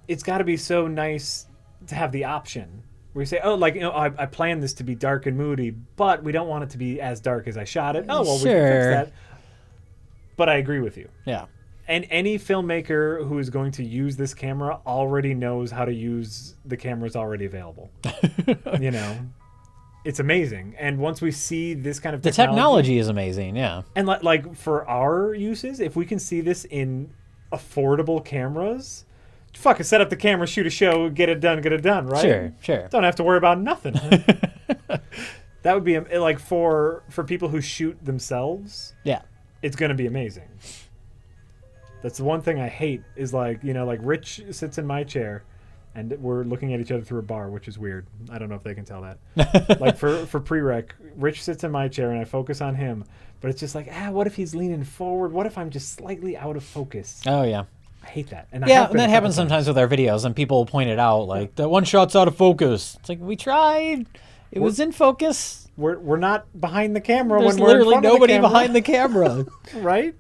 S3: it's got to be so nice to have the option where you say, oh, like, you know, I planned this to be dark and moody, but we don't want it to be as dark as I shot it. Oh, well, we can fix that. But I agree with you.
S1: Yeah.
S3: And any filmmaker who is going to use this camera already knows how to use the cameras already available. You know, it's amazing. And once we see this kind of
S1: The technology is amazing, yeah.
S3: and like for our uses, if we can see this in affordable cameras, fucking set up the camera, shoot a show, get it done, right?
S1: Sure.
S3: Don't have to worry about nothing. That would be like for people who shoot themselves,
S1: Yeah.
S3: it's going to be amazing. That's the one thing I hate is, like, you know, like Rich sits in my chair and we're looking at each other through a bar, which is weird. I don't know if they can tell that. Like for prereq, Rich sits in my chair and I focus on him, but it's just like, what if he's leaning forward? What if I'm just slightly out of focus?
S1: Oh, yeah.
S3: I hate that. And
S1: Yeah, and that happens sometimes with our videos, and people point it out, like, that one shot's out of focus. It's like, we tried. It was in focus.
S3: We're not behind the camera
S1: There's
S3: when we're in
S1: literally
S3: front
S1: nobody
S3: of the camera.
S1: behind the camera.
S3: Right?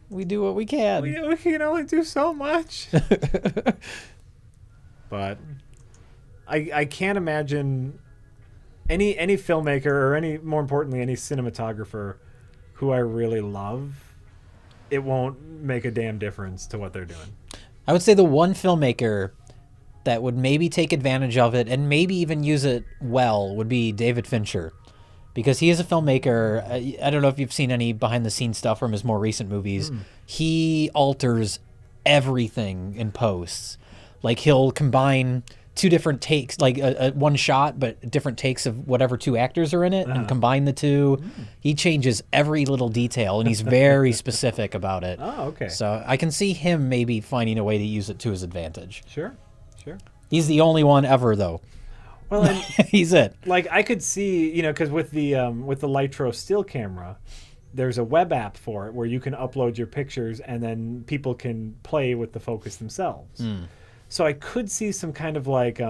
S1: We do what we can.
S3: We can only do so much. But I can't imagine any filmmaker or more importantly, any cinematographer who I really love, it won't make a damn difference to what they're doing.
S1: I would say the one filmmaker that would maybe take advantage of it and maybe even use it well would be David Fincher. Because he is a filmmaker. I don't know if you've seen any behind-the-scenes stuff from his more recent movies. He alters everything in posts. Like, he'll combine two different takes, like one shot, but different takes of whatever two actors are in it, and combine the two. He changes every little detail, and he's very specific about it.
S3: Oh, okay.
S1: So I can see him maybe finding a way to use it to his advantage.
S3: Sure.
S1: He's the only one ever, though.
S3: Well, and
S1: He's it.
S3: like I could see, you know, because with the Lytro still camera, there's a web app for it where you can upload your pictures and then people can play with the focus themselves. So I could see some kind of like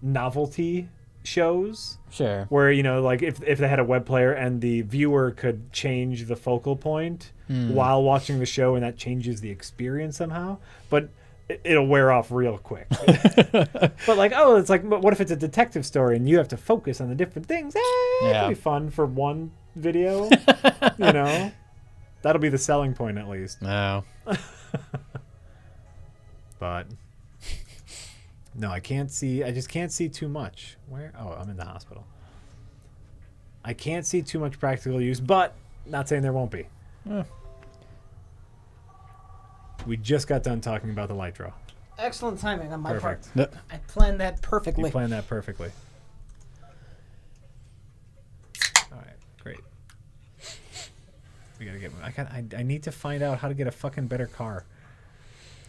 S3: novelty shows.
S1: Sure.
S3: Where, you know, like if they had a web player and the viewer could change the focal point while watching the show, and that changes the experience somehow. But it'll wear off real quick. But like, it's like, what if it's a detective story and you have to focus on the different things? It'll be fun for one video. You know, that'll be the selling point at least.
S1: No.
S3: But no, I just can't see too much. Where? Oh, I'm in the hospital. I can't see too much practical use, but not saying there won't be. We just got done talking about the Lytro.
S2: Excellent timing on my
S3: Perfect.
S2: part. I planned that perfectly.
S3: You planned that perfectly. All right, great. We gotta get. I need to find out how to get a fucking better car.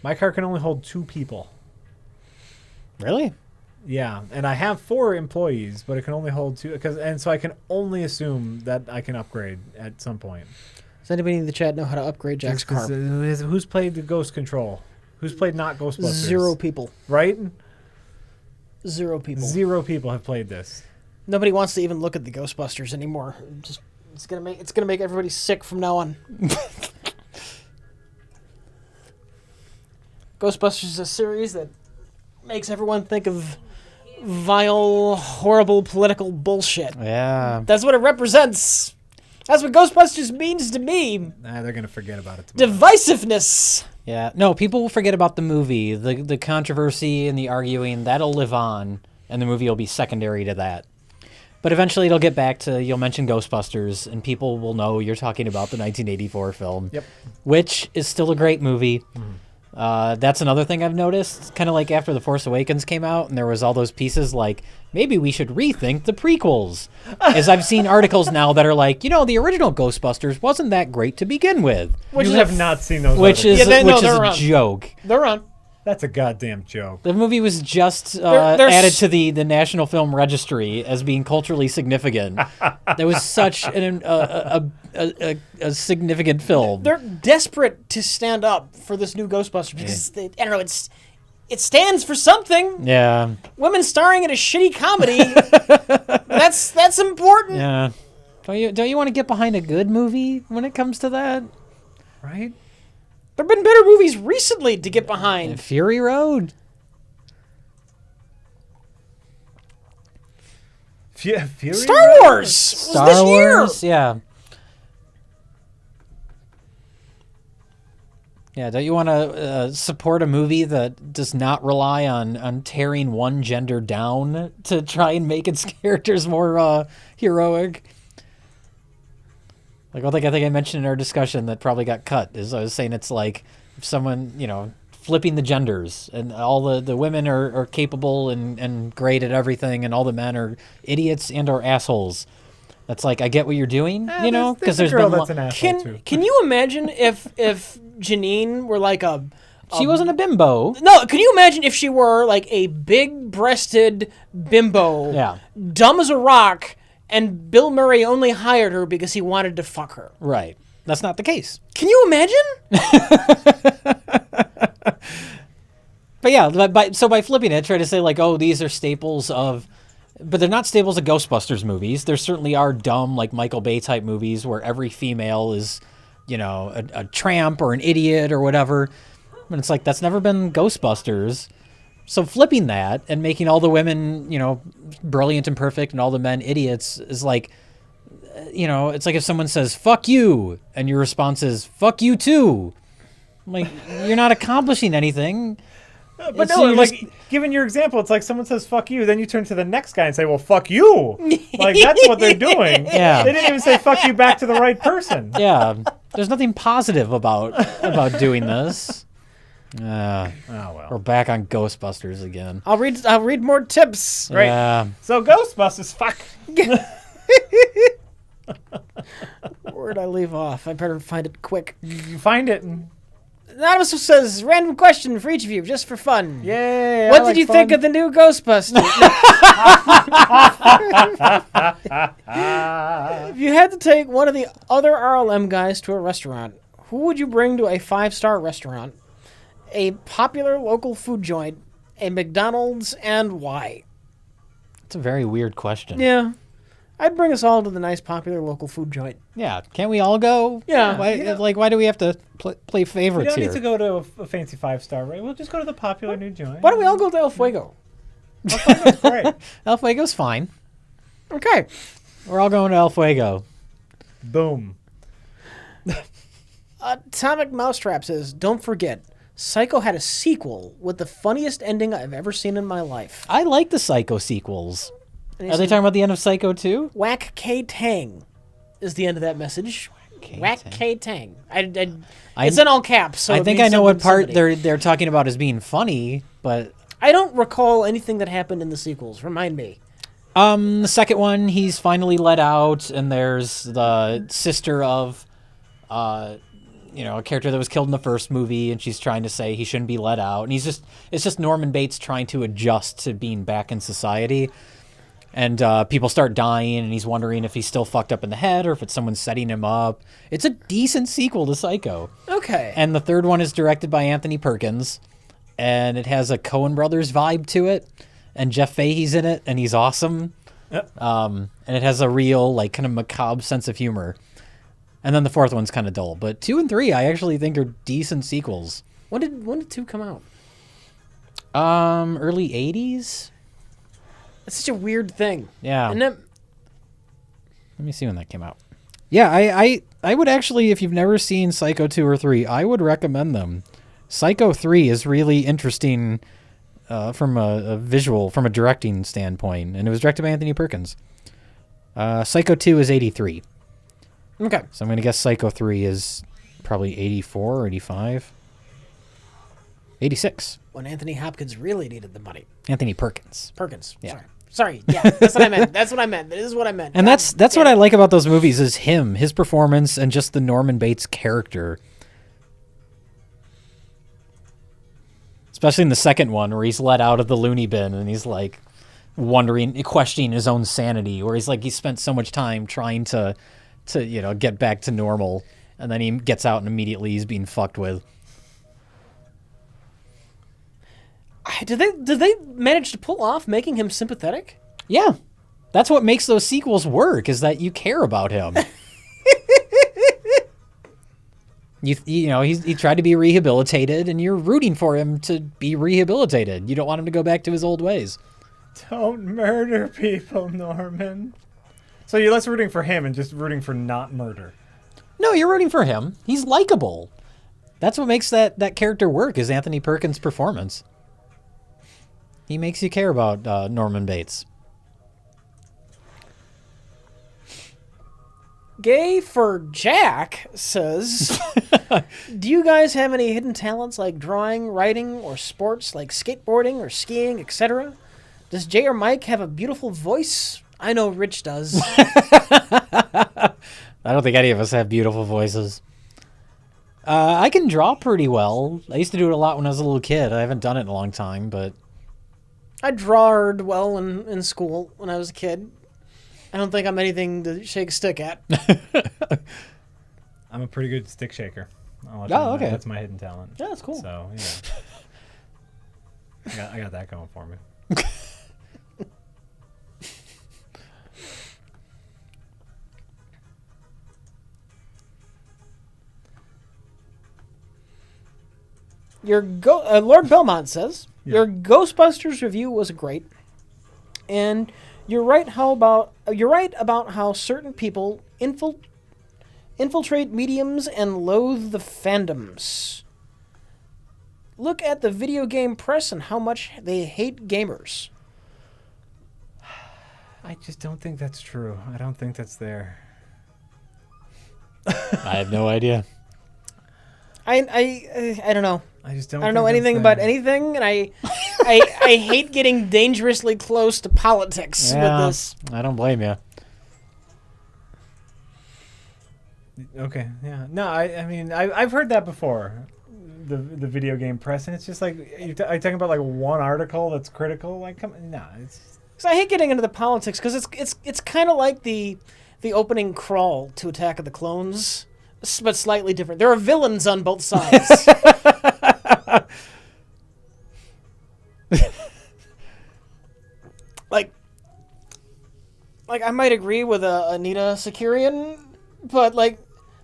S3: My car can only hold 2 people.
S1: Really?
S3: Yeah, and I have 4 employees, but it can only hold 2. And so I can only assume that I can upgrade at some point.
S2: Does anybody in the chat know how to upgrade Jack's car?
S3: Who's played the GhostControl? Who's played not Ghostbusters?
S2: 0 people.
S3: Right?
S2: 0 people.
S3: 0 people have played this.
S2: Nobody wants to even look at the Ghostbusters anymore. It's gonna make everybody sick from now on. Ghostbusters is a series that makes everyone think of vile, horrible political bullshit.
S1: Yeah.
S2: That's what it represents. That's what Ghostbusters means to me.
S3: Nah, they're gonna forget about it tomorrow.
S2: Divisiveness.
S1: Yeah. No, people will forget about the movie. The controversy and the arguing, that'll live on, and the movie will be secondary to that. But eventually it'll get back to, you'll mention Ghostbusters, and people will know you're talking about the 1984 film.
S3: Yep.
S1: Which is still a great movie. That's another thing I've noticed. Kind of like after The Force Awakens came out, and there was all those pieces like, maybe we should rethink the prequels. As I've seen articles now that are like, the original Ghostbusters wasn't that great to begin with.
S3: You have not seen those.
S1: Which
S3: articles.
S1: is,
S2: they're
S1: a
S2: on.
S1: joke.
S2: They're on.
S3: That's a goddamn joke.
S1: The movie was just
S2: They're
S1: added to the National Film Registry as being culturally significant. That was such a significant film.
S2: They're desperate to stand up for this new Ghostbusters because I don't know. It stands for something.
S1: Yeah.
S2: Women starring in a shitty comedy. that's important.
S1: Yeah. Don't you want to get behind a good movie when it comes to that?
S3: Right?
S2: There have been better movies recently to get behind.
S1: Fury Road.
S3: Fury
S2: Star Wars was
S1: Star
S2: this
S1: Wars.
S2: year.
S1: Yeah. Yeah, don't you want to support a movie that does not rely on tearing one gender down to try and make its characters more heroic? Like, I think I mentioned in our discussion that probably got cut, is I was saying it's like if someone, flipping the genders, and all the women are capable and great at everything, and all the men are idiots and or assholes. That's like, I get what you're doing, because
S3: there's a girl that's an asshole
S2: Can
S3: too.
S2: Can you imagine if Janine were like
S1: she wasn't a bimbo.
S2: No, can you imagine if she were like a big-breasted bimbo,
S1: Yeah.
S2: dumb as a rock, and Bill Murray only hired her because he wanted to fuck her?
S1: Right. That's not the case.
S2: Can you imagine?
S1: But yeah, by flipping it, try to say like, oh, these are staples of, but they're not staples of Ghostbusters movies. There certainly are dumb, like Michael Bay type movies where every female is, a tramp or an idiot or whatever. But it's like, that's never been Ghostbusters. So flipping that and making all the women, brilliant and perfect and all the men idiots is like, it's like if someone says, fuck you, and your response is, fuck you too. Like, you're not accomplishing anything.
S3: But
S1: So
S3: no,
S1: you
S3: like,
S1: just-
S3: given your example, it's like someone says, fuck you, then you turn to the next guy and say, well, fuck you. Like, that's what they're doing.
S1: Yeah.
S3: They didn't even say fuck you back to the right person.
S1: Yeah, there's nothing positive about doing this.
S3: Oh, well.
S1: We're back on Ghostbusters again.
S2: I'll read more tips.
S3: Great.
S1: Yeah.
S3: So, Ghostbusters, fuck.
S2: Where'd I leave off? I better find it quick.
S3: You find it and
S2: Anonymous says, random question for each of you, just for fun.
S3: yay.
S2: What did you think of the new Ghostbusters? If you had to take one of the other RLM guys to a restaurant, who would you bring to a 5-star restaurant? A popular local food joint, a McDonald's, and why?
S1: It's a very weird question.
S2: Yeah. I'd bring us all to the nice popular local food joint.
S1: Yeah, can't we all go?
S2: Yeah.
S1: Why do we have to play
S3: We
S1: favorites
S3: don't
S1: here?
S3: need to go to a fancy 5-star, right? We'll just go to the popular new joint.
S2: Why don't we all go to El Fuego?
S3: That's great.
S1: El Fuego's fine.
S2: Okay.
S1: We're all going to El Fuego.
S3: Boom.
S2: Atomic Mousetrap says, don't forget, Psycho had a sequel with the funniest ending I've ever seen in my life.
S1: I like the Psycho sequels.
S2: And he
S1: Are they
S2: says,
S1: talking about the end of Psycho 2?
S2: Whack K Tang is the end of that message. Whack K Tang. It's in all caps. So
S1: I
S2: it
S1: think
S2: means
S1: I know what
S2: something to
S1: part
S2: somebody.
S1: they're talking about as being funny, but
S2: I don't recall anything that happened in the sequels. Remind me.
S1: the second one, he's finally let out, and there's the sister of, a character that was killed in the first movie, and she's trying to say he shouldn't be let out, and it's just Norman Bates trying to adjust to being back in society, and people start dying, and he's wondering if he's still fucked up in the head or if it's someone setting him up. It's a decent sequel to Psycho.
S2: Okay.
S1: And the third one is directed by Anthony Perkins, and it has a Coen Brothers vibe to it, and Jeff Fahey's in it, and he's awesome.
S3: Yep.
S1: And it has a real, like, kind of macabre sense of humor. And then the fourth one's kind of dull. But 2 and 3, I actually think are decent sequels.
S2: When did 2 come out?
S1: Early 80s?
S2: That's such a weird thing.
S1: Yeah.
S2: And then,
S1: Let me see when that came out. Yeah, I would actually, if you've never seen Psycho 2 or 3, I would recommend them. Psycho 3 is really interesting from a visual, from a directing standpoint, and it was directed by Anthony Perkins. Psycho 2 is 83.
S2: Okay.
S1: So I'm going to guess Psycho 3 is probably 84 or 85. 86.
S2: When Anthony Hopkins really needed the money.
S1: Anthony Perkins.
S2: Perkins.
S1: Yeah.
S2: Sorry. Yeah, that's what I meant. That's what I meant. This is what I meant.
S1: And that's what I like about those movies is his performance, and just the Norman Bates character. Especially in the second one, where he's let out of the loony bin and he's like questioning his own sanity, where he's like, he spent so much time trying to get back to normal, and then he gets out and immediately he's being fucked with.
S2: Did they manage to pull off making him sympathetic?
S1: Yeah. That's what makes those sequels work, is that you care about him. He tried to be rehabilitated, and you're rooting for him to be rehabilitated. You don't want him to go back to his old ways.
S3: Don't murder people, Norman. So you're less rooting for him and just rooting for not murder.
S1: No, you're rooting for him. He's likable. That's what makes that character work, is Anthony Perkins' performance. He makes you care about Norman Bates.
S2: Gay for Jack says, do you guys have any hidden talents like drawing, writing, or sports like skateboarding or skiing, etc.? Does Jay or Mike have a beautiful voice? I know Rich does.
S1: I don't think any of us have beautiful voices. I can draw pretty well. I used to do it a lot when I was a little kid. I haven't done it in a long time, but...
S2: I drawed well in school when I was a kid. I don't think I'm anything to shake a stick at.
S3: I'm a pretty good stick shaker. I'll let you know.
S1: okay.
S3: That's my hidden talent.
S2: Yeah, that's cool.
S3: So, yeah. I got that going for me.
S2: Lord Belmont says, your Ghostbusters review was great, and you're right about how certain people infiltrate mediums and loathe the fandoms. Look at the video game press and how much they hate gamers.
S3: I just don't think that's true. I don't think that's there.
S1: I have no idea.
S2: I don't know.
S3: I just don't.
S2: I don't know anything about anything, and I hate getting dangerously close to politics with this.
S1: I don't blame you.
S3: Okay, yeah. No, I mean, I've heard that before. The video game press, and it's just like, are you talking about like one article that's critical? Like, come on, nah, it's...
S2: So I hate getting into the politics because it's kind of like the opening crawl to Attack of the Clones, but slightly different. There are villains on both sides. like I might agree with Anita Sakarian, but like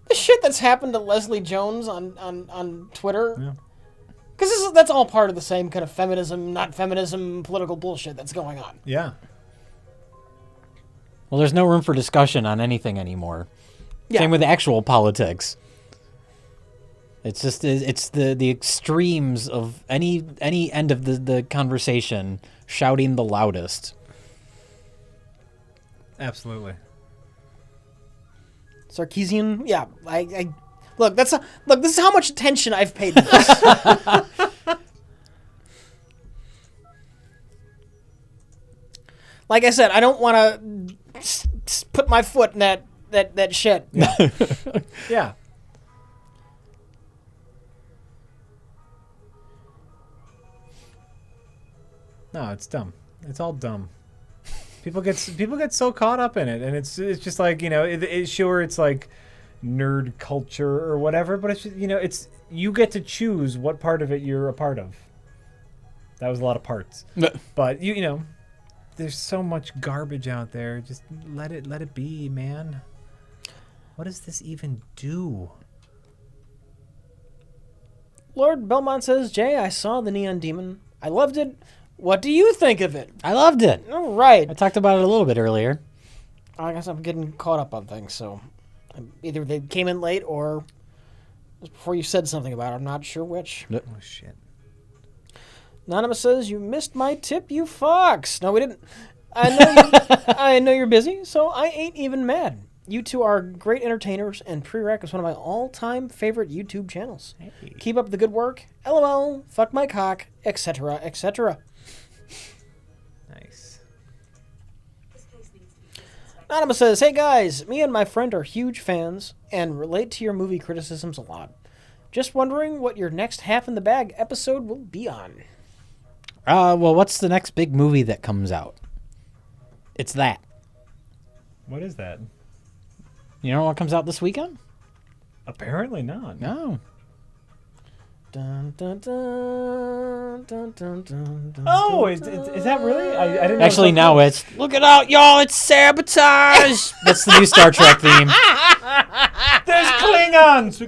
S2: the shit that's happened to Leslie Jones on Twitter.
S3: Yeah.
S2: Because that's all part of the same kind of feminism, not feminism, political bullshit that's going on.
S3: Yeah.
S1: Well, there's no room for discussion on anything anymore.
S2: Yeah.
S1: Same with actual politics. It's just the extremes of any end of the conversation shouting the loudest.
S3: Absolutely.
S2: Sarkeesian, yeah. I look. This is how much attention I've paid to this. Like I said, I don't want to put my foot in that shit.
S3: Yeah. Yeah. No, it's dumb. It's all dumb. People get so caught up in it, and it's just like, it's like nerd culture or whatever, but it's just, it's, you get to choose what part of it you're a part of. That was a lot of parts, but there's so much garbage out there. Just let it be, man. What does this even do?
S2: Lord Belmont says, Jay, I saw the Neon Demon. I loved it. What do you think of it?
S1: I loved it.
S2: All right.
S1: I talked about it a little bit earlier.
S2: I guess I'm getting caught up on things, so Either they came in late or it was before you said something about it. I'm not sure which.
S3: Oh, shit.
S2: Anonymous says, you missed my tip, you fox. No, we didn't. I know you're busy, so I ain't even mad. You two are great entertainers, and Prereq is one of my all-time favorite YouTube channels. Hey. Keep up the good work. LOL, fuck my cock, etc., etc.
S3: Nice.
S2: Anonymous says, hey guys, me and my friend are huge fans and relate to your movie criticisms a lot. Just wondering what your next Half in the Bag episode will be on.
S1: Well, what's the next big movie that comes out? It's that.
S3: What is that?
S1: You know what comes out this weekend?
S3: Apparently not.
S1: No.
S2: Dun, dun, dun, dun, dun, dun, dun,
S3: Oh, is that really? I didn't know.
S1: Actually, now it's, look it out, y'all, it's sabotage! That's the new Star Trek theme.
S3: There's Klingons!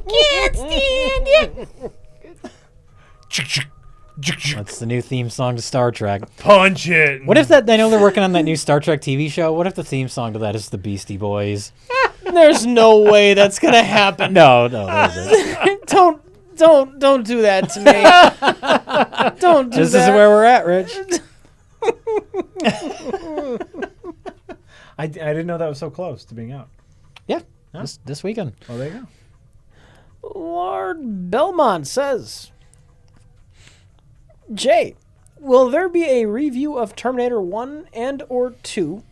S2: Can't stand it!
S1: That's the new theme song to Star Trek.
S3: Punch it!
S1: What if that, I know they're working on that new Star Trek TV show, what if the theme song to that is the Beastie Boys?
S2: There's no way that's gonna happen.
S1: No, there isn't.
S2: Don't do that to me. Don't do
S1: This
S2: that.
S1: is where we're at, Rich.
S3: I didn't know that was so close to being out.
S1: Yeah,
S3: Huh?
S1: this weekend.
S3: Oh, there you go.
S2: Lord Belmont says, Jay, will there be a review of Terminator 1 and or 2?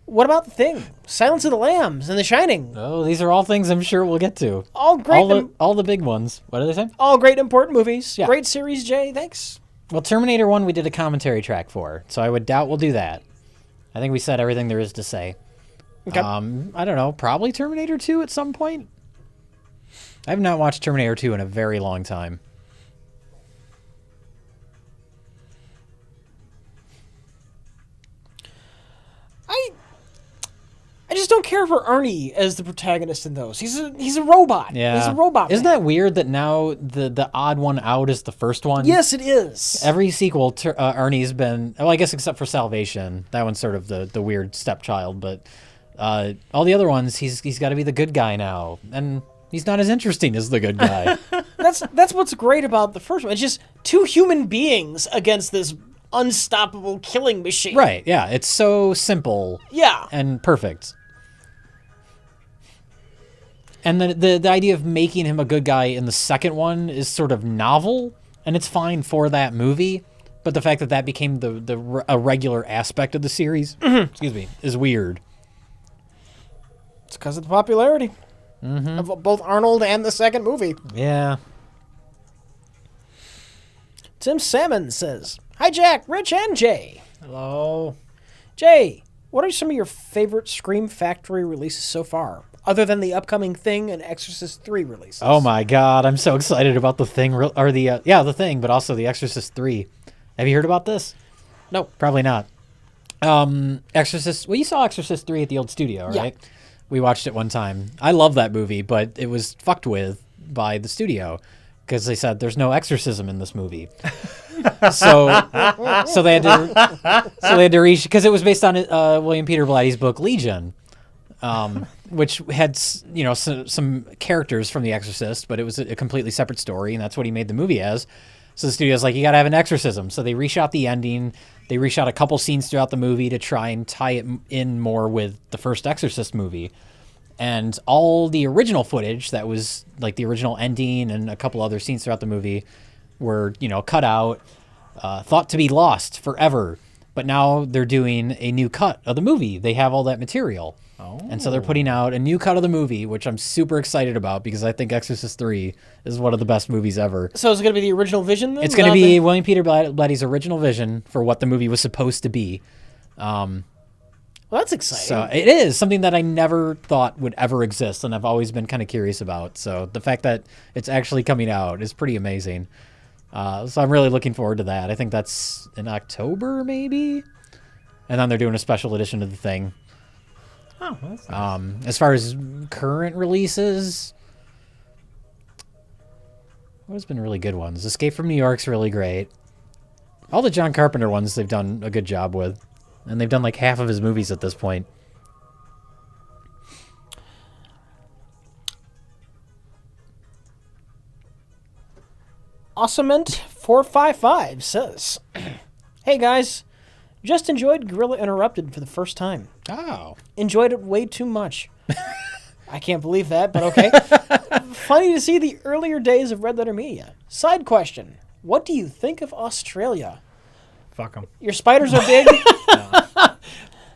S2: What about The Thing, Silence of the Lambs, and The Shining?
S1: Oh, these are all things I'm sure we'll get to.
S2: All great,
S1: All the big ones. What did they say?
S2: all great important movies.
S1: Yeah.
S2: Great series, Jay. Thanks.
S1: Well, Terminator 1 we did a commentary track for, so I would doubt we'll do that. I think we said everything there is to say.
S2: Okay.
S1: I don't know, probably Terminator 2 at some point? I have not watched Terminator 2 in a very long time.
S2: I just don't care for Ernie as the protagonist in those. He's a robot.
S1: Yeah.
S2: He's a robot.
S1: Isn't
S2: man.
S1: that weird that now the odd one out is the first one?
S2: Yes, it is.
S1: Every sequel, Ernie's been, well, I guess except for Salvation. That one's sort of the weird stepchild, but all the other ones, he's got to be the good guy now. And he's not as interesting as the good guy.
S2: That's what's great about the first one. It's just two human beings against this unstoppable killing machine.
S1: Right, yeah. It's so simple.
S2: Yeah.
S1: And perfect. And the idea of making him a good guy in the second one is sort of novel, and it's fine for that movie. But the fact that that became a regular aspect of the series, excuse me, is weird.
S2: It's because of the popularity of both Arnold and the second movie.
S1: Yeah.
S2: Tim Salmon says, hi, Jack, Rich, and Jay.
S3: Hello.
S2: Jay, what are some of your favorite Scream Factory releases so far, other than the upcoming Thing and Exorcist 3 releases?
S1: Oh my God, I'm so excited about the Thing, or the Thing, but also the Exorcist 3. Have you heard about this?
S2: No.
S1: Probably not. Exorcist. Well, you saw Exorcist 3 at the old studio, right?
S2: Yeah.
S1: We watched it one time. I love that movie, but it was fucked with by the studio because they said there's no exorcism in this movie. so they had to reach, because it was based on William Peter Blatty's book Legion, which had some characters from The Exorcist, but it was a completely separate story, and that's what he made the movie as. So the studio's like, you got to have an exorcism. So they reshot the ending. They reshot a couple scenes throughout the movie to try and tie it in more with the first Exorcist movie. And all the original footage that was like the original ending and a couple other scenes throughout the movie were, cut out, thought to be lost forever. But now they're doing a new cut of the movie. They have all that material. Oh. And so they're putting out a new cut of the movie, which I'm super excited about because I think Exorcist 3 is one of the best movies ever.
S2: So is it going to be the original vision then?
S1: It's going to be William Peter Blatty's original vision for what the movie was supposed to be.
S2: Well, that's exciting.
S1: So it is something that I never thought would ever exist, and I've always been kind of curious about. So the fact that it's actually coming out is pretty amazing. So I'm really looking forward to that. I think that's in October, maybe? And then they're doing a special edition of the Thing.
S3: Oh, well, that's nice.
S1: As far as current releases, what has been really good ones? Escape from New York's really great. All the John Carpenter ones they've done a good job with. And they've done like half of his movies at this point.
S2: Awesement455 says, "Hey guys, just enjoyed Gorilla Interrupted for the first time.
S1: Oh.
S2: Enjoyed it way too much." I can't believe that, but okay. Funny to see the earlier days of Red Letter Media. Side question, what do you think of Australia?
S3: Fuck them.
S2: Your spiders are big.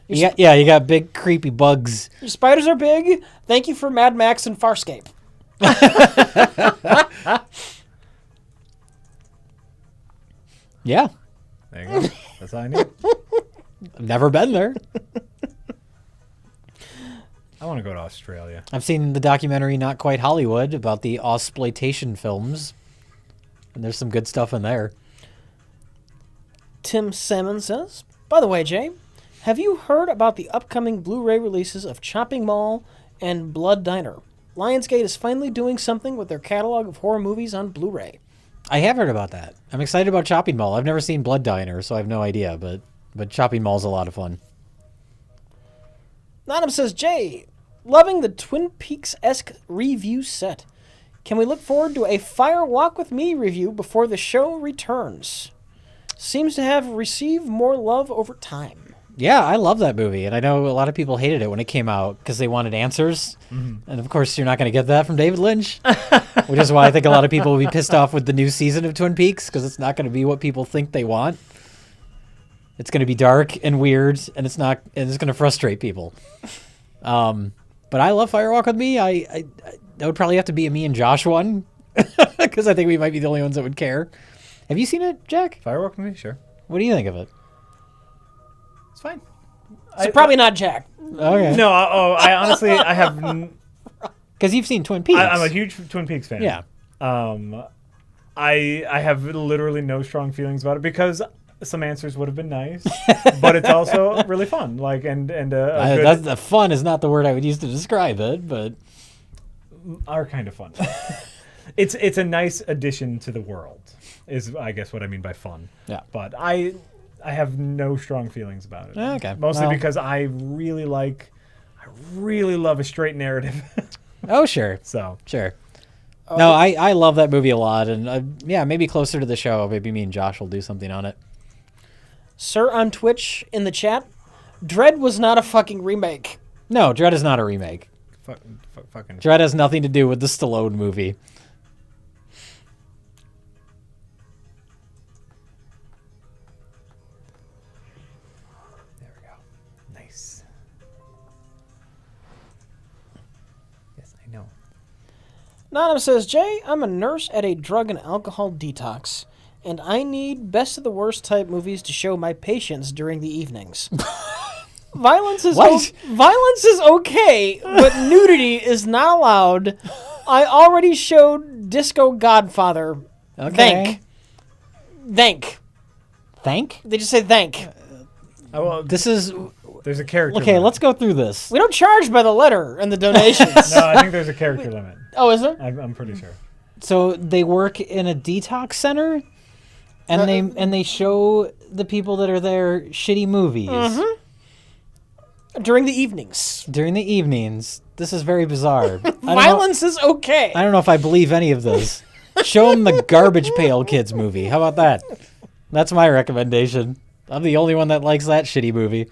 S1: You got big creepy bugs.
S2: Your spiders are big. Thank you for Mad Max and Farscape.
S1: Yeah.
S3: There you go. That's all I need.
S1: I've never been there.
S3: I want to go to Australia.
S1: I've seen the documentary Not Quite Hollywood about the Ausploitation films. And there's some good stuff in there.
S2: Tim Salmon says, "By the way, Jay, have you heard about the upcoming Blu-ray releases of Chopping Mall and Blood Diner? Lionsgate is finally doing something with their catalog of horror movies on Blu-ray."
S1: I have heard about that. I'm excited about Chopping Mall. I've never seen Blood Diner, so I have no idea, but Chopping Mall's a lot of fun.
S2: Nottam says, "Jay, loving the Twin Peaks-esque review set. Can we look forward to a Fire Walk With Me review before the show returns? Seems to have received more love over time."
S1: Yeah, I love that movie, and I know a lot of people hated it when it came out because they wanted answers. Mm-hmm. And of course, you're not going to get that from David Lynch, which is why I think a lot of people will be pissed off with the new season of Twin Peaks because it's not going to be what people think they want. It's going to be dark and weird, and it's going to frustrate people. But I love Firewalk With Me. I that would probably have to be a me and Josh one because I think we might be the only ones that would care. Have you seen it, Jack?
S3: Firework with me? Sure.
S1: What do you think of it?
S3: It's fine.
S2: So probably not Jack.
S1: Okay.
S3: No, I honestly, I have...
S1: Because you've seen Twin Peaks.
S3: I'm a huge Twin Peaks fan.
S1: Yeah.
S3: I have literally no strong feelings about it because some answers would have been nice, but it's also really fun. Like
S1: the fun is not the word I would use to describe it, but
S3: are kind of fun. It's a nice addition to the world, is I guess what I mean by fun.
S1: Yeah.
S3: But I have no strong feelings about it.
S1: Okay.
S3: Mostly because I really love a straight narrative.
S1: Oh, sure.
S3: So
S1: sure. No, I love that movie a lot, and yeah, maybe closer to the show, maybe me and Josh will do something on it.
S2: Sir on Twitch in the chat, Dread was not a fucking remake.
S1: No, Dread is not a remake.
S3: Fucking
S1: Dread has nothing to do with the Stallone movie.
S3: There we go. Nice. Yes, I know.
S2: Nana says, "Jay, I'm a nurse at a drug and alcohol detox, and I need best of the worst type movies to show my patients during the evenings. Violence is okay, but nudity is not allowed. I already showed Disco Godfather.
S1: Okay.
S2: Thank.
S1: Thank?
S2: They just say thank.
S1: This is...
S3: There's a character
S1: Okay,
S3: limit.
S1: let's go through this.
S2: We don't charge by the letter and the donations.
S3: No, I think there's a character limit.
S2: Oh, is there?
S3: I'm pretty sure.
S1: So they work in a detox center, and they show the people that are there shitty movies.
S2: Mm-hmm. During the evenings.
S1: During the evenings. This is very bizarre.
S2: Violence is okay.
S1: I don't know if I believe any of this. Show them the Garbage Pail Kids movie. How about that? That's my recommendation. I'm the only one that likes that shitty movie.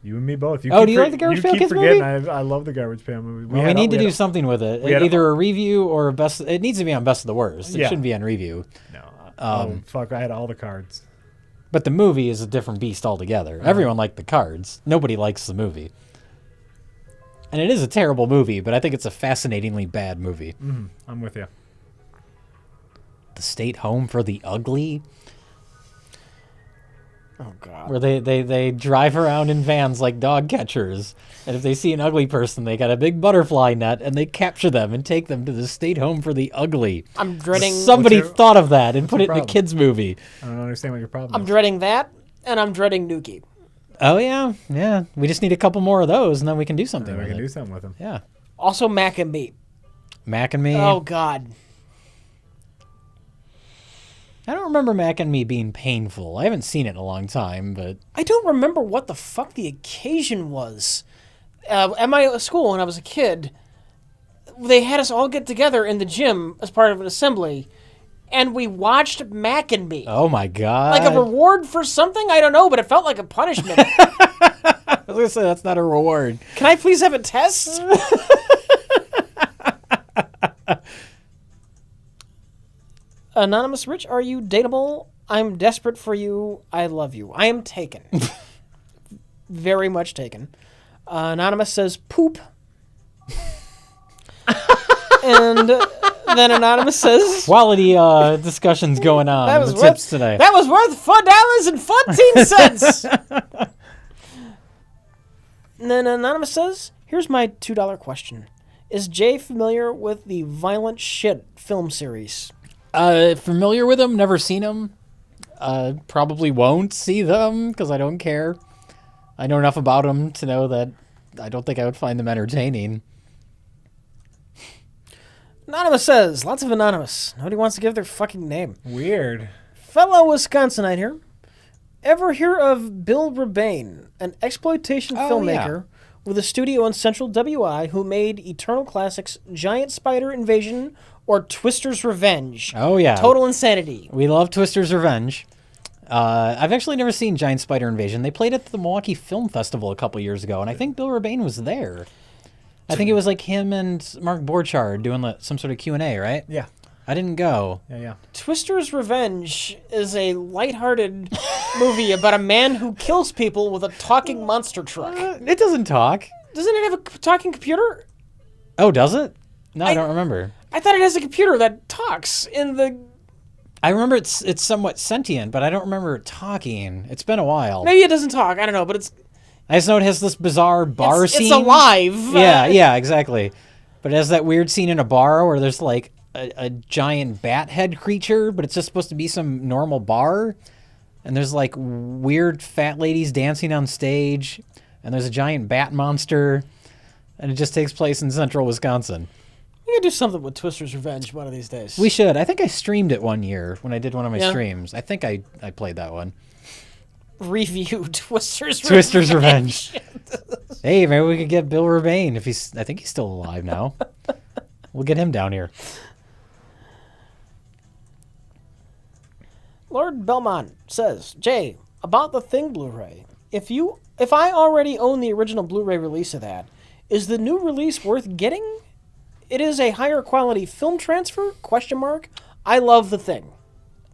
S3: You and me both.
S1: Do you like the Garbage Pail Kids movie?
S3: I love the Garbage Pail movie.
S1: We need to do something with it. Either a review or a best. It needs to be on Best of the Worst. It shouldn't be on review.
S3: No. Fuck! I had all the cards.
S1: But the movie is a different beast altogether. Everyone liked the cards. Nobody likes the movie. And it is a terrible movie, but I think it's a fascinatingly bad movie.
S3: Mm-hmm. I'm with you.
S1: The State Home for the Ugly.
S2: Oh, God.
S1: Where they drive around in vans like dog catchers. And if they see an ugly person, they got a big butterfly net, and they capture them and take them to the State Home for the Ugly.
S2: I'm dreading...
S1: Somebody thought of that and put it in a kid's movie.
S3: I don't understand what your problem is.
S2: I'm dreading that, and I'm dreading Nuki.
S1: Oh, yeah. Yeah. We just need a couple more of those, and then we can do something with it.
S3: We can do something with them.
S1: Yeah.
S2: Also, Mac and Me.
S1: Mac and Me.
S2: Oh, God.
S1: I don't remember Mac and Me being painful. I haven't seen it in a long time, but
S2: I don't remember what the fuck the occasion was. At my school when I was a kid, they had us all get together in the gym as part of an assembly, and we watched Mac and Me.
S1: oh my god!
S2: Like a reward for something? I don't know, but it felt like a punishment.
S1: I was gonna say that's not a reward.
S2: Can I please have a test? Anonymous Rich, are you dateable? I'm desperate for you. I love you. I am taken. Very much taken. Anonymous says poop. And then Anonymous says...
S1: Quality discussions going on.
S2: That was
S1: the tips today.
S2: That was worth $4.14. And then Anonymous says, here's my $2 question. Is Jay familiar with the Violent Shit film series?
S1: Familiar with them, never seen them. Probably won't see them because I don't care. I know enough about them to know that I don't think I would find them entertaining.
S2: Anonymous says, lots of Anonymous. Nobody wants to give their fucking name.
S3: Weird.
S2: Fellow Wisconsinite here. Ever hear of Bill Rebane, an exploitation filmmaker with a studio in central WI who made eternal classics Giant Spider Invasion or Twister's Revenge?
S1: Oh, yeah.
S2: Total insanity.
S1: We love Twister's Revenge. I've actually never seen Giant Spider Invasion. They played at the Milwaukee Film Festival a couple years ago, and I think Bill Rebane was there. I think it was like him and Mark Borchardt doing some sort of Q&A, right?
S3: Yeah.
S1: I didn't go.
S3: Yeah.
S2: Twister's Revenge is a lighthearted movie about a man who kills people with a talking monster truck.
S1: It doesn't talk.
S2: Doesn't it have a talking computer?
S1: Oh, does it? No, I don't remember.
S2: I thought it has a computer that talks in the...
S1: I remember it's somewhat sentient, but I don't remember it talking. It's been a while.
S2: Maybe it doesn't talk. I don't know, but it's...
S1: I just know it has this bizarre bar scene.
S2: It's alive.
S1: Yeah, exactly. But it has that weird scene in a bar where there's like a giant bat head creature, but it's just supposed to be some normal bar. And there's like weird fat ladies dancing on stage. And there's a giant bat monster. And it just takes place in central Wisconsin.
S2: We can do something with Twister's Revenge one of these days.
S1: We should. I think I streamed it one year when I did one of my streams. I think I played that one.
S2: Review Twister's
S1: Revenge. Hey, maybe we could get Bill Rebane if I think he's still alive now. We'll get him down here.
S2: Lord Belmont says, Jay, about the Thing Blu-ray. If I already own the original Blu-ray release of that, is the new release worth getting? It is a higher quality film transfer? ? I love the Thing.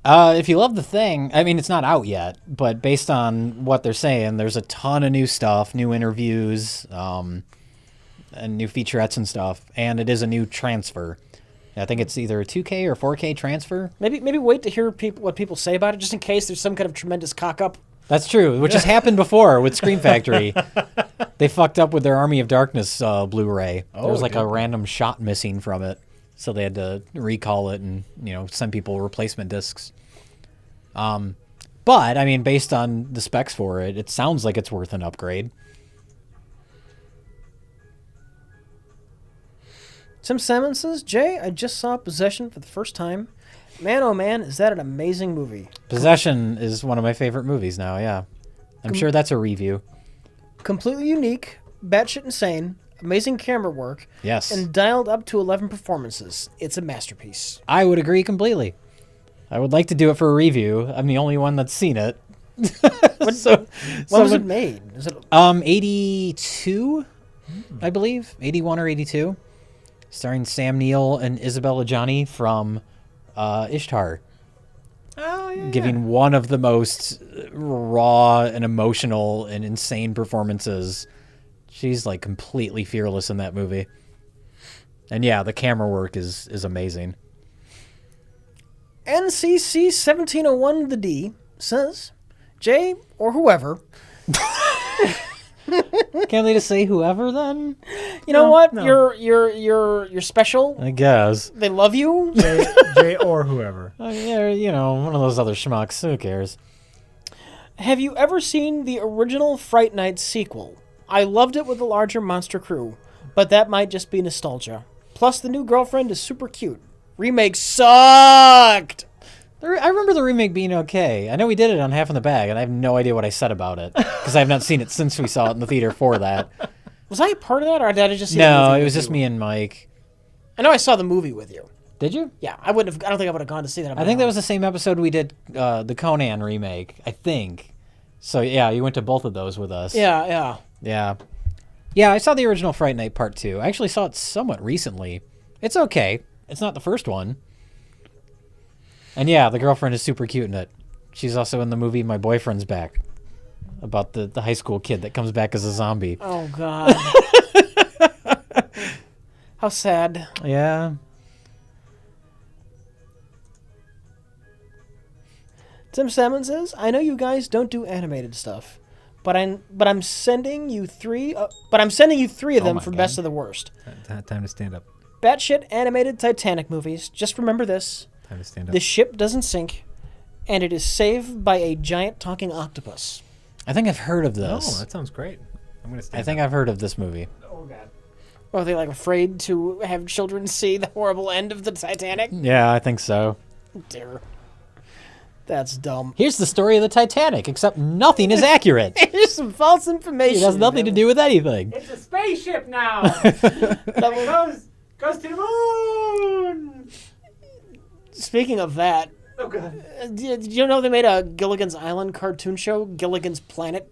S1: If you love the Thing, I mean, it's not out yet, but based on what they're saying, there's a ton of new stuff, new interviews, and new featurettes and stuff, and it is a new transfer. I think it's either a 2K or 4K transfer.
S2: Maybe wait to hear what people say about it, just in case there's some kind of tremendous cock-up.
S1: That's true, which has happened before with Scream Factory. They fucked up with their Army of Darkness Blu-ray. There was like a random shot missing from it. So they had to recall it and, send people replacement discs. But, I mean, based on the specs for it, it sounds like it's worth an upgrade.
S2: Tim Salmon says, Jay, I just saw Possession for the first time. Man, oh man, is that an amazing movie.
S1: Possession is one of my favorite movies now, yeah. I'm sure that's a review.
S2: Completely unique, batshit insane, amazing camera work,
S1: yes,
S2: and dialed up to 11 performances. It's a masterpiece.
S1: I would agree completely. I would like to do it for a review. I'm the only one that's seen it.
S2: When was it made? Is it
S1: 82, I believe. 81 or 82. Starring Sam Neill and Isabella Gianni from Ishtar.
S3: Oh, yeah.
S1: Giving one of the most raw and emotional and insane performances. She's like completely fearless in that movie. And yeah, the camera work is amazing.
S2: NCC 1701 the D says, Jay or whoever.
S1: Can't they just say whoever then?
S2: You know what?
S3: No.
S2: You're special.
S1: I guess.
S2: They love you.
S3: Jay or whoever.
S1: Yeah, one of those other schmucks. Who cares?
S2: Have you ever seen the original Fright Night sequel? I loved it with a larger monster crew, but that might just be nostalgia. Plus, the new girlfriend is super cute. Remake sucked.
S1: I remember the remake being okay. I know we did it on Half in the Bag, and I have no idea what I said about it because I have not seen it since we saw it in the theater for that.
S2: Was I a part of that, or did I just see the
S1: No,
S2: movie
S1: it was
S2: with
S1: just
S2: you?
S1: me and Mike.
S2: I know I saw the movie with you.
S1: Did you?
S2: Yeah, I wouldn't have. I don't think I would have gone to see that.
S1: I think that was the same episode we did the Conan remake. I think. So yeah, you went to both of those with us.
S2: Yeah.
S1: Yeah, I saw the original Fright Night Part 2. I actually saw it somewhat recently. It's okay. It's not the first one. And yeah, the girlfriend is super cute in it. She's also in the movie My Boyfriend's Back, about the high school kid that comes back as a zombie.
S2: Oh, God. How sad.
S1: Yeah.
S2: Tim Salmon says, I know you guys don't do animated stuff, but I'm sending you three of them
S1: my
S2: for
S1: God.
S2: best of the worst.
S3: Time to stand up.
S2: Batshit animated Titanic movies. Just remember this.
S3: Time to stand up.
S2: The ship doesn't sink, and it is saved by a giant talking octopus.
S1: I think I've heard of
S3: Oh,
S1: this.
S3: that sounds great. I'm gonna stand
S1: I think I've heard of this movie.
S3: Oh God.
S2: Or are they like afraid to have children see the horrible end of the Titanic?
S1: Yeah, I think so.
S2: Dear. That's dumb.
S1: Here's the story of the Titanic, except nothing is accurate.
S2: Here's some false information.
S1: It has nothing to do with anything.
S3: It's a spaceship now. Goes to the moon.
S2: Speaking of that,
S3: Oh God.
S2: did you know they made a Gilligan's Island cartoon show, Gilligan's Planet?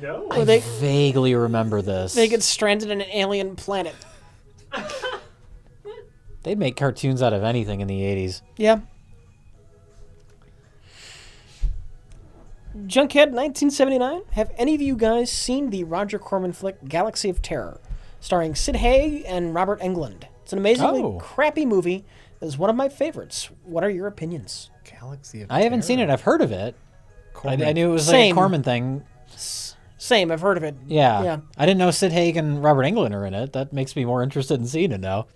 S3: No.
S2: Where they
S1: Vaguely remember this.
S2: get stranded in an alien planet.
S1: They'd make cartoons out of anything in the 80s.
S2: Yeah. Junkhead 1979. Have any of you guys seen the Roger Corman flick Galaxy of Terror, starring Sid Haig and Robert Englund? It's an amazingly
S1: Oh.
S2: crappy movie that is one of my favorites. What are your opinions?
S3: Galaxy of
S1: I haven't seen it. I've heard of it. I knew it was like
S2: Same.
S1: a Corman thing.
S2: Same, I've heard of it.
S1: Yeah.
S2: Yeah.
S1: I didn't know Sid Haig and Robert Englund are in it. That makes me more interested in seeing it now.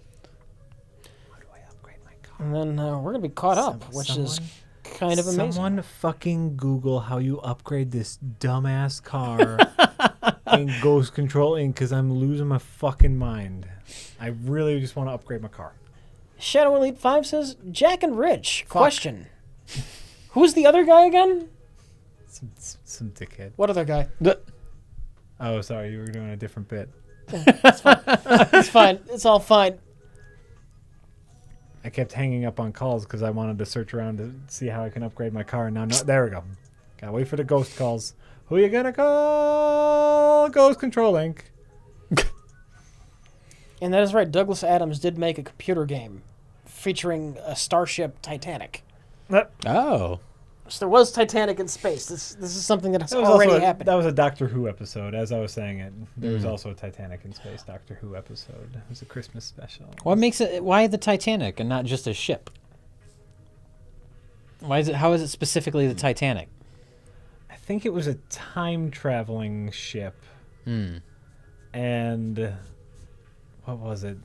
S3: How do I upgrade my car?
S2: And then we're going to be caught up, which is kind of amazing.
S3: Someone fucking Google how you upgrade this dumbass car in Ghost Control Inc. because I'm losing my fucking mind. I really just want to upgrade my car.
S2: Shadow Elite 5 says, Jack and Rich. Question. Who's the other guy again?
S3: Some dickhead.
S2: What other guy?
S3: Oh, sorry, you were doing a different bit.
S2: It's fine. It's all fine.
S3: I kept hanging up on calls because I wanted to search around to see how I can upgrade my car. Now, no, there we go. Gotta wait for the ghost calls. Who you gonna call? Ghost Control Inc.
S2: And that is right. Douglas Adams did make a computer game featuring a starship Titanic.
S1: Oh.
S2: So there was Titanic in space. This is something that has
S3: That was
S2: already
S3: also
S2: happened.
S3: that was a Doctor Who episode. As I was saying it, there was also a Titanic in space Doctor Who episode. It was a Christmas special.
S1: What makes it? Why the Titanic and not just a ship? Why is it? How is it specifically the Titanic?
S3: I think it was a time traveling ship. And what was it?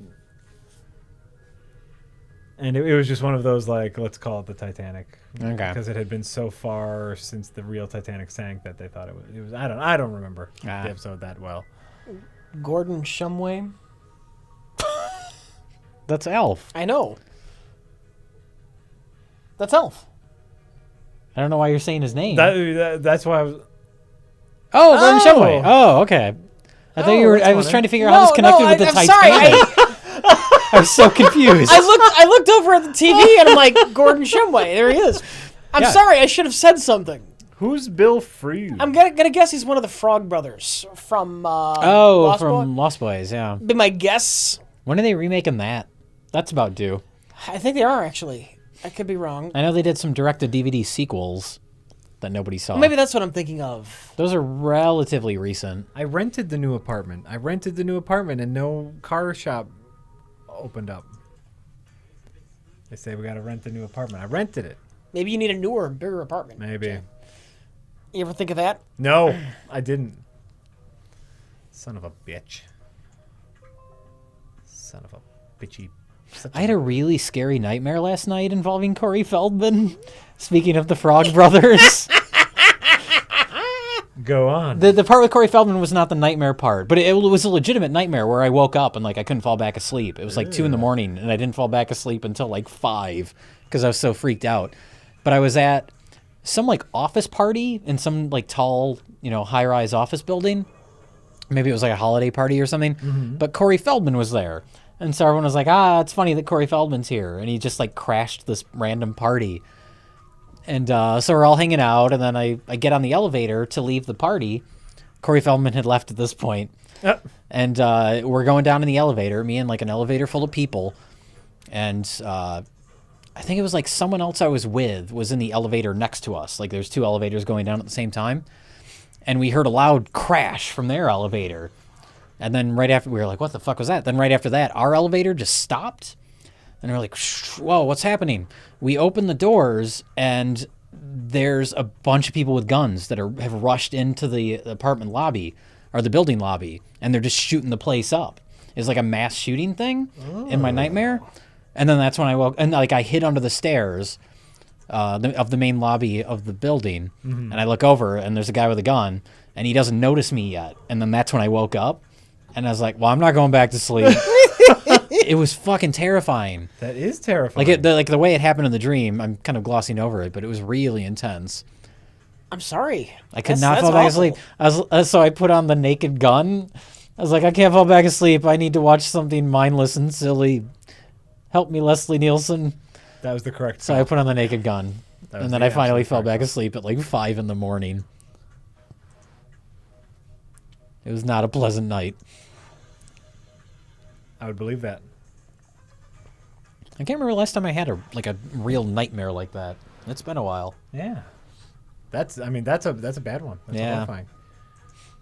S3: And it was just one of those, like, let's call it the Titanic.
S1: Okay.
S3: Because it had been so far since the real Titanic sank that they thought it was I don't remember the episode that well.
S2: Gordon Shumway.
S1: That's Elf.
S2: I know. That's Elf.
S1: I don't know why you're saying his name.
S3: That's why I was.
S1: Oh, Gordon
S3: Oh!
S1: Shumway. Oh, okay. I thought you were.
S3: that's
S1: I was
S3: funny.
S1: trying to figure out how this connected with the
S2: I'm
S1: Titanic.
S2: sorry.
S1: I was so confused.
S2: I looked over at the TV and I'm like, Gordon Shumway. There he is. I'm
S1: Yeah.
S2: sorry. I should have said something.
S3: Who's Bill Freed?
S2: I'm gonna guess he's one of the Frog Brothers from.
S1: Oh,
S2: Lost
S1: from
S2: Boy.
S1: Lost Boys, yeah.
S2: Be my guess.
S1: When are they remaking that? That's about due.
S2: I think they are actually. I could be wrong.
S1: I know they did some direct-to-DVD sequels that nobody saw.
S2: Maybe that's what I'm thinking of.
S1: Those are relatively recent.
S3: I rented the new apartment. And no car shop opened up. They say we got to rent the new apartment. I rented it.
S2: Maybe you need a newer, bigger apartment.
S3: Maybe.
S2: You ever think of that?
S3: No, I didn't. Son of a bitch. Son of a bitchy.
S1: I had a really scary nightmare last night involving Corey Feldman. Speaking of the Frog Brothers.
S3: Go on.
S1: The part with Corey Feldman was not the nightmare part, but it was a legitimate nightmare where I woke up and like I couldn't fall back asleep. It was like 2 a.m, and I didn't fall back asleep until like 5 because I was so freaked out. but I was at some like office party in some like tall, high-rise office building. Maybe it was like a holiday party or something. But Corey Feldman was there. And so everyone was like, it's funny that Corey Feldman's here. And he just like crashed this random party. And so we're all hanging out. And then I get on the elevator to leave the party. Corey Feldman had left at this point.
S3: Yep.
S1: And we're going down in the elevator, me and like an elevator full of people. And I think it was like someone else I was with was in the elevator next to us. Like there's two elevators going down at the same time. And we heard a loud crash from their elevator. And then right after, we were like, what the fuck was that? Then right after that, our elevator just stopped. And we're like, whoa, what's happening? We open the doors, and there's a bunch of people with guns that have rushed into the apartment lobby, or the building lobby, and they're just shooting the place up. It's like a mass shooting thing in my nightmare. And then that's when I woke, and like I hid under the stairs of the main lobby of the building, and I look over, and there's a guy with a gun, and he doesn't notice me yet. And then that's when I woke up, and I was like, well, I'm not going back to sleep. It was fucking terrifying.
S3: That is terrifying.
S1: Like the way it happened in the dream, I'm kind of glossing over it, but it was really intense.
S2: I'm sorry.
S1: I could not fall back asleep. So I put on the Naked Gun. I was like, I can't fall back asleep. I need to watch something mindless and silly. Help me, Leslie Nielsen.
S3: That was the correct.
S1: So I put on the Naked Gun, and then I finally fell back asleep at like 5 a.m. It was not a pleasant night.
S3: I would believe that.
S1: I can't remember last time I had a real nightmare like that. It's been a while.
S3: Yeah, that's a bad one. That's horrifying.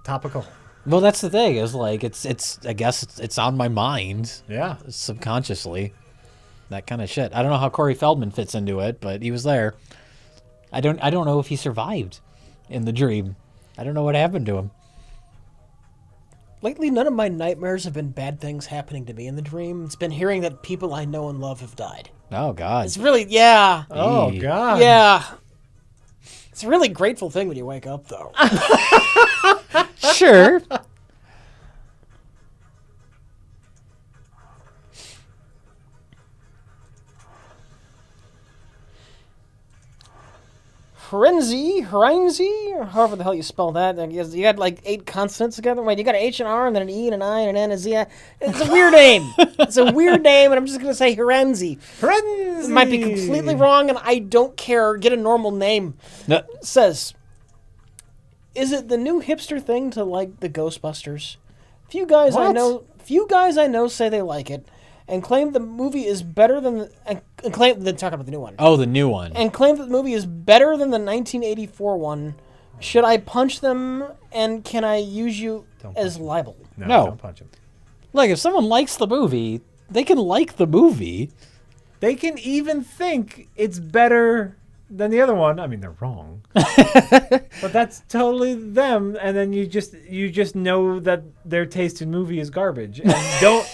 S3: Topical.
S1: Well, that's the thing. Is like I guess it's on my mind.
S3: Yeah,
S1: subconsciously. That kind of shit. I don't know how Corey Feldman fits into it, but he was there. I don't know if he survived in the dream. I don't know what happened to him.
S2: Lately, none of my nightmares have been bad things happening to me in the dream. It's been hearing that people I know and love have died.
S1: Oh, God.
S2: It's really, yeah.
S3: Oh, God.
S2: Yeah. It's a really grateful thing when you wake up, though.
S1: Sure.
S2: Hrenzy, or however the hell you spell that. You got like 8 consonants together. Wait, you got an H and R, and then an E and an I and an N and a Z. It's a weird name. It's a weird name, and I'm just going to say Hrenzy.
S3: Hrenzy!
S2: It might be completely wrong, and I don't care. Get a normal name.
S1: No.
S2: Says, is it the new hipster thing to like the Ghostbusters? Few guys I know say they like it, and claim the movie is better than they're talking about the new one.
S1: Oh, the new one.
S2: And claim that the movie is better than the 1984 one. Should I punch them, and can I use you as libel?
S3: No, don't punch them.
S1: Like, if someone likes the movie, they can like the movie.
S3: They can even think it's better than the other one. I mean, they're wrong. But that's totally them, and then you just know that their taste in movie is garbage. And don't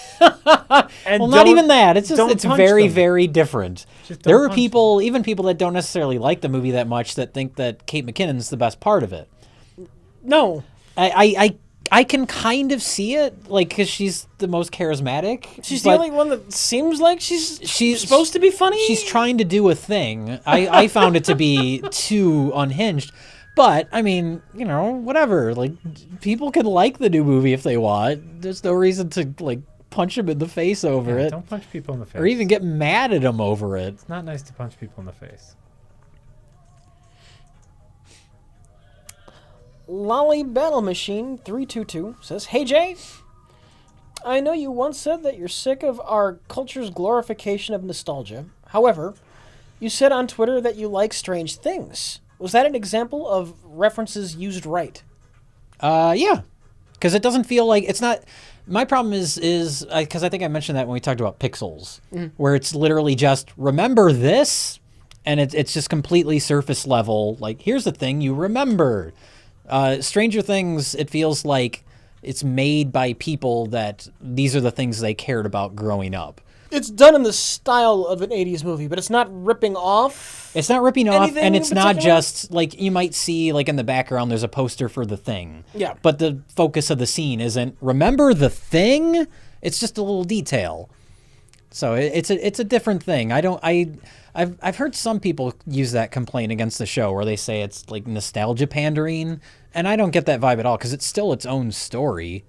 S1: well, not even that. It's just very,
S3: them.
S1: very different. There are people, even people that don't necessarily like the movie that much, that think that Kate McKinnon's the best part of it.
S2: No.
S1: I can kind of see it, like, because she's the most charismatic.
S2: She's the only one that seems like she's supposed to be funny.
S1: She's trying to do a thing. I found it to be too unhinged. But, I mean, whatever. Like, people can like the new movie if they want. There's no reason to, like, punch them in the face over it.
S3: Don't punch people in the face.
S1: Or even get mad at them over it.
S3: It's not nice to punch people in the face.
S2: Lolly Battle Machine 322 says, "Hey Jay, I know you once said that you're sick of our culture's glorification of nostalgia. However, you said on Twitter that you like Strange Things. Was that an example of references used right?"
S1: Yeah. Because it doesn't feel like it's not. My problem is because I think I mentioned that when we talked about Pixels, where it's literally just remember this, and it's just completely surface level. Like, here's the thing you remember. Stranger Things, it feels like it's made by people that these are the things they cared about growing up.
S2: It's done in the style of an 80s movie, but it's not ripping off.
S1: It's not ripping off, and it's not
S2: particular?
S1: just like you might see like in the background there's a poster for The Thing.
S2: Yeah.
S1: But the focus of the scene isn't remember The Thing? It's just a little detail. So it's a different thing. I've heard some people use that complaint against the show where they say it's like nostalgia pandering, and I don't get that vibe at all because it's still its own story.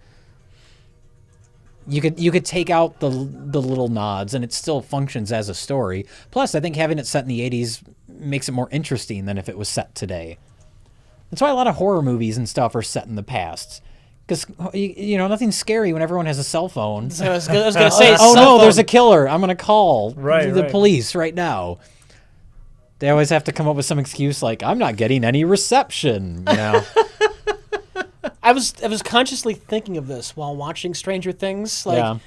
S1: You could take out the little nods and it still functions as a story. Plus, I think having it set in the 80s makes it more interesting than if it was set today. That's why a lot of horror movies and stuff are set in the past. Because, nothing's scary when everyone has a cell phone.
S2: So I was going to say,
S1: oh no, there's a killer. I'm going to call the
S3: Right.
S1: police right now. They always have to come up with some excuse like, I'm not getting any reception,
S2: I was consciously thinking of this while watching Stranger Things. Like,
S1: Yeah.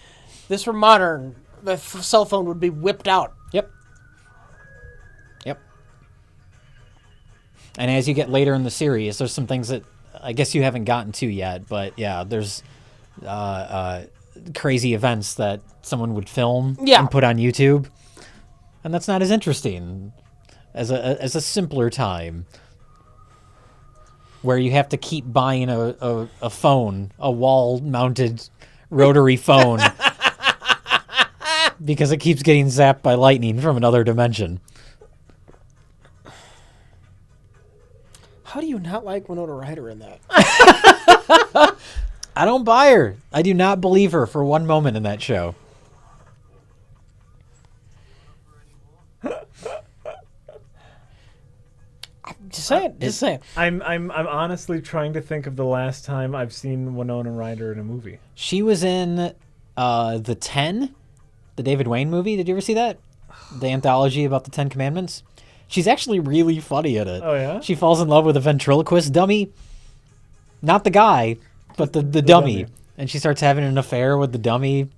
S2: this were modern, the cell phone would be whipped out.
S1: Yep. And as you get later in the series, there's some things that I guess you haven't gotten to yet, but yeah, there's crazy events that someone would film and put on YouTube, and that's not as interesting as a simpler time where you have to keep buying a phone, a wall-mounted rotary phone, because it keeps getting zapped by lightning from another dimension.
S2: How do you not like Winona Ryder in that?
S1: I don't buy her. I do not believe her for one moment in that show.
S2: Just saying.
S3: I'm honestly trying to think of the last time I've seen Winona Ryder in a movie.
S1: She was in the 10, the David Wayne movie. Did you ever see that? The anthology about the 10 Commandments. She's actually really funny in it.
S3: Oh, yeah?
S1: She falls in love with a ventriloquist dummy. Not the guy, but the dummy. And she starts having an affair with the dummy.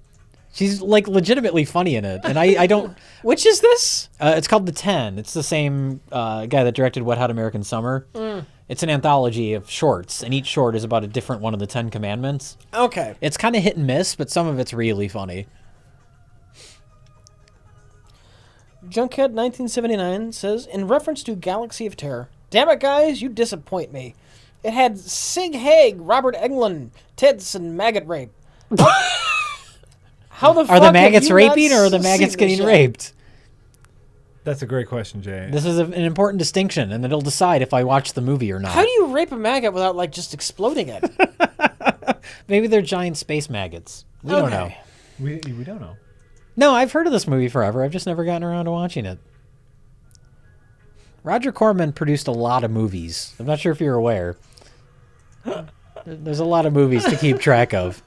S1: She's like legitimately funny in it. And I don't...
S2: Which is this?
S1: It's called The 10. It's the same guy that directed Wet Hot American Summer. It's an anthology of shorts, and each short is about a different one of the 10 Commandments.
S2: Okay.
S1: It's kind of hit and miss, but some of it's really funny.
S2: Junkhead 1979 says, in reference to Galaxy of Terror, damn it, guys, you disappoint me. It had Sig Haig, Robert Englund, tits, and maggot rape. How the fuck
S1: Are the
S2: have
S1: maggots
S2: you
S1: raping
S2: not
S1: or are the
S2: seen
S1: maggots
S2: this
S1: getting
S2: yet?
S1: raped?
S3: That's a great question, Jay.
S1: This is an important distinction, and it'll decide if I watch the movie or not.
S2: How do you rape a maggot without, like, just exploding it?
S1: Maybe they're giant space maggots. We don't know.
S3: We don't know.
S1: No, I've heard of this movie forever. I've just never gotten around to watching it. Roger Corman produced a lot of movies. I'm not sure if you're aware. There's a lot of movies to keep track of.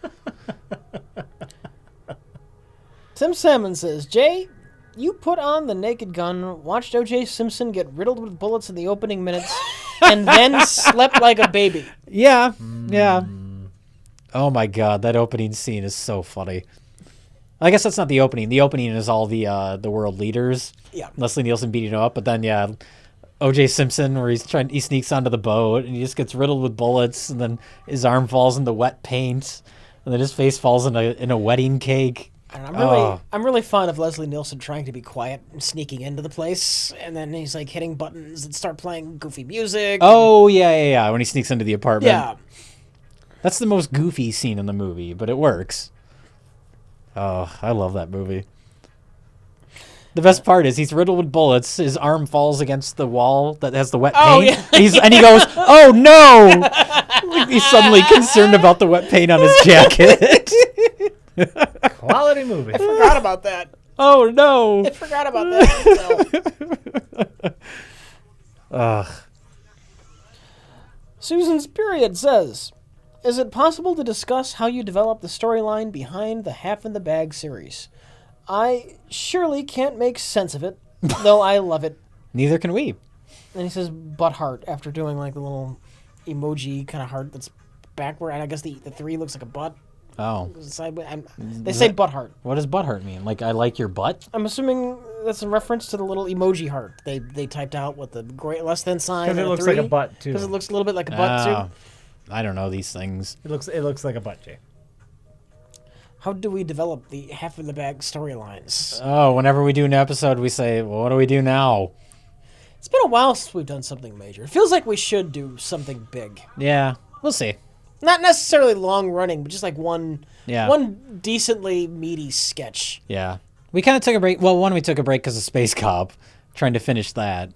S2: Tim Salmon says, Jay, you put on the Naked Gun, watched O.J. Simpson get riddled with bullets in the opening minutes, and then slept like a baby.
S1: Yeah. Oh my god, that opening scene is so funny. I guess that's not the opening. The opening is all the world leaders.
S2: Yeah.
S1: Leslie Nielsen beating him up, but then O.J. Simpson, where he sneaks onto the boat and he just gets riddled with bullets, and then his arm falls into wet paint, and then his face falls in a wedding cake.
S2: I'm really fond of Leslie Nielsen trying to be quiet and sneaking into the place, and then he's like hitting buttons and start playing goofy music.
S1: Oh yeah. When he sneaks into the apartment.
S2: Yeah.
S1: That's the most goofy scene in the movie, but it works. Oh, I love that movie. The best part is he's riddled with bullets. His arm falls against the wall that has the wet paint.
S2: Oh, yeah.
S1: And he goes, "Oh no!" Like he's suddenly concerned about the wet paint on his jacket.
S3: Quality movie.
S2: I forgot about that.
S1: Oh no!
S2: I forgot about that.
S1: Ugh.
S2: Susan's Period says, is it possible to discuss how you develop the storyline behind the Half in the Bag series? I surely can't make sense of it, though I love it.
S1: Neither can we.
S2: And he says butt heart after doing like the little emoji kind of heart that's backward, and I guess the three looks like a butt.
S1: Oh.
S2: Sideways. They say butt heart.
S1: What does butt heart mean? Like I like your butt?
S2: I'm assuming that's a reference to the little emoji heart they typed out with the less than sign.
S3: Because it
S2: and a
S3: looks
S2: 3,
S3: like a butt too.
S2: Because it looks a little bit like a butt too.
S1: I don't know these things.
S3: It looks like a butt, Jay.
S2: How do we develop the Half in the Bag storylines?
S1: Oh, whenever we do an episode, we say, well, what do we do now?
S2: It's been a while since we've done something major. It feels like we should do something big.
S1: Yeah, we'll see.
S2: Not necessarily long running, but just like one
S1: Yeah.
S2: one decently meaty sketch.
S1: Yeah. We kind of took a break. Well, one, we took a break because of Space Cop, trying to finish that.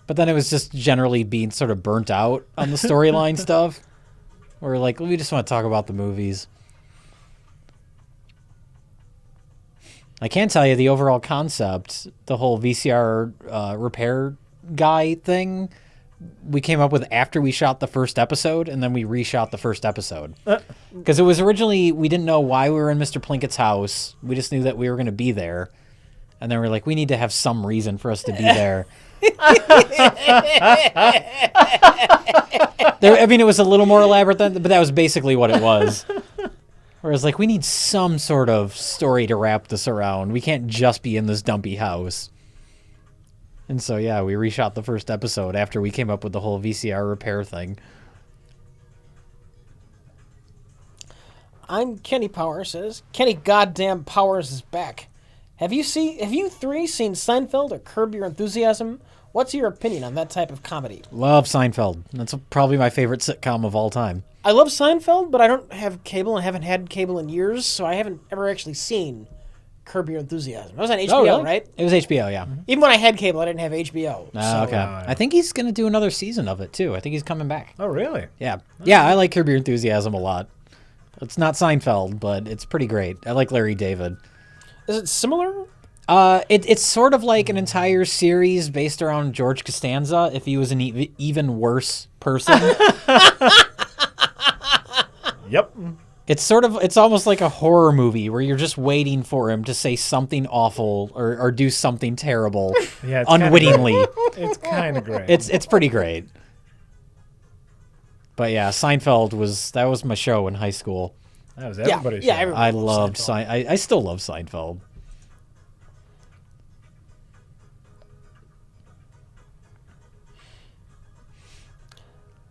S1: But then it was just generally being sort of burnt out on the storyline stuff. We're like, we just want to talk about the movies. I can tell you the overall concept, the whole VCR repair guy thing, we came up with after we shot the first episode, and then we reshot the first episode. Because it was originally, we didn't know why we were in Mr. Plinkett's house. We just knew that we were going to be there. And then we're like, we need to have some reason for us to be there. I mean, it was a little more elaborate than, but that was basically what it was. Whereas, like, we need some sort of story to wrap this around. We can't just be in this dumpy house. And so, yeah, we reshot the first episode after we came up with the whole VCR repair thing.
S2: I'm Kenny Power says, Kenny goddamn Powers is back. Have you three seen Seinfeld or Curb Your Enthusiasm? What's your opinion on that type of comedy?
S1: Love Seinfeld. That's probably my favorite sitcom of all time.
S2: I love Seinfeld, but I don't have cable and haven't had cable in years, so I haven't ever actually seen Curb Your Enthusiasm. It was on HBO,
S1: really?
S2: Right?
S1: It was HBO, yeah.
S2: Even when I had cable, I didn't have HBO. So.
S1: Okay. I think he's going to do another season of it, too. I think he's coming back.
S3: Oh, really?
S1: Yeah. Yeah, I like Curb Your Enthusiasm a lot. It's not Seinfeld, but it's pretty great. I like Larry David.
S2: Is it similar?
S1: It's sort of like an entire series based around George Costanza if he was an even worse person.
S3: Yep.
S1: It's almost like a horror movie where you're just waiting for him to say something awful or do something terrible unwittingly.
S3: It's kind of great.
S1: It's pretty great. But yeah, Seinfeld was my show in high school.
S3: That was everybody's show.
S2: Yeah, everybody
S1: I loved Seinfeld. I still love Seinfeld.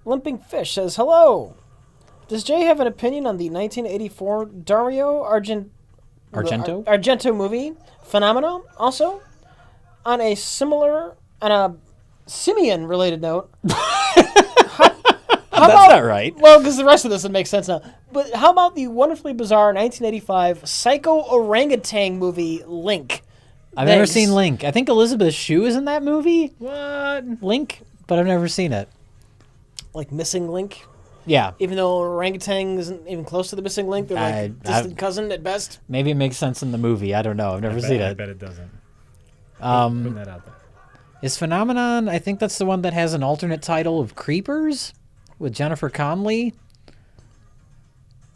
S2: Limping Fish says, hello. Does Jay have an opinion on the 1984 Dario Argento movie, Phenomena? Also, on a Simeon-related note...
S1: That's not right.
S2: Well, because the rest of this would make sense now. But how about the wonderfully bizarre 1985 psycho orangutan movie, Link?
S1: I've never seen Link. I think Elizabeth Shue is in that movie.
S3: What?
S1: Link? But I've never seen it.
S2: Like Missing Link?
S1: Yeah.
S2: Even though orangutan isn't even close to the Missing Link, they're like distant cousin at best.
S1: Maybe it makes sense in the movie. I don't know. I've never seen it.
S3: I bet it doesn't. Putting that out there.
S1: Is Phenomenon, I think that's the one that has an alternate title of Creepers with Jennifer Connelly.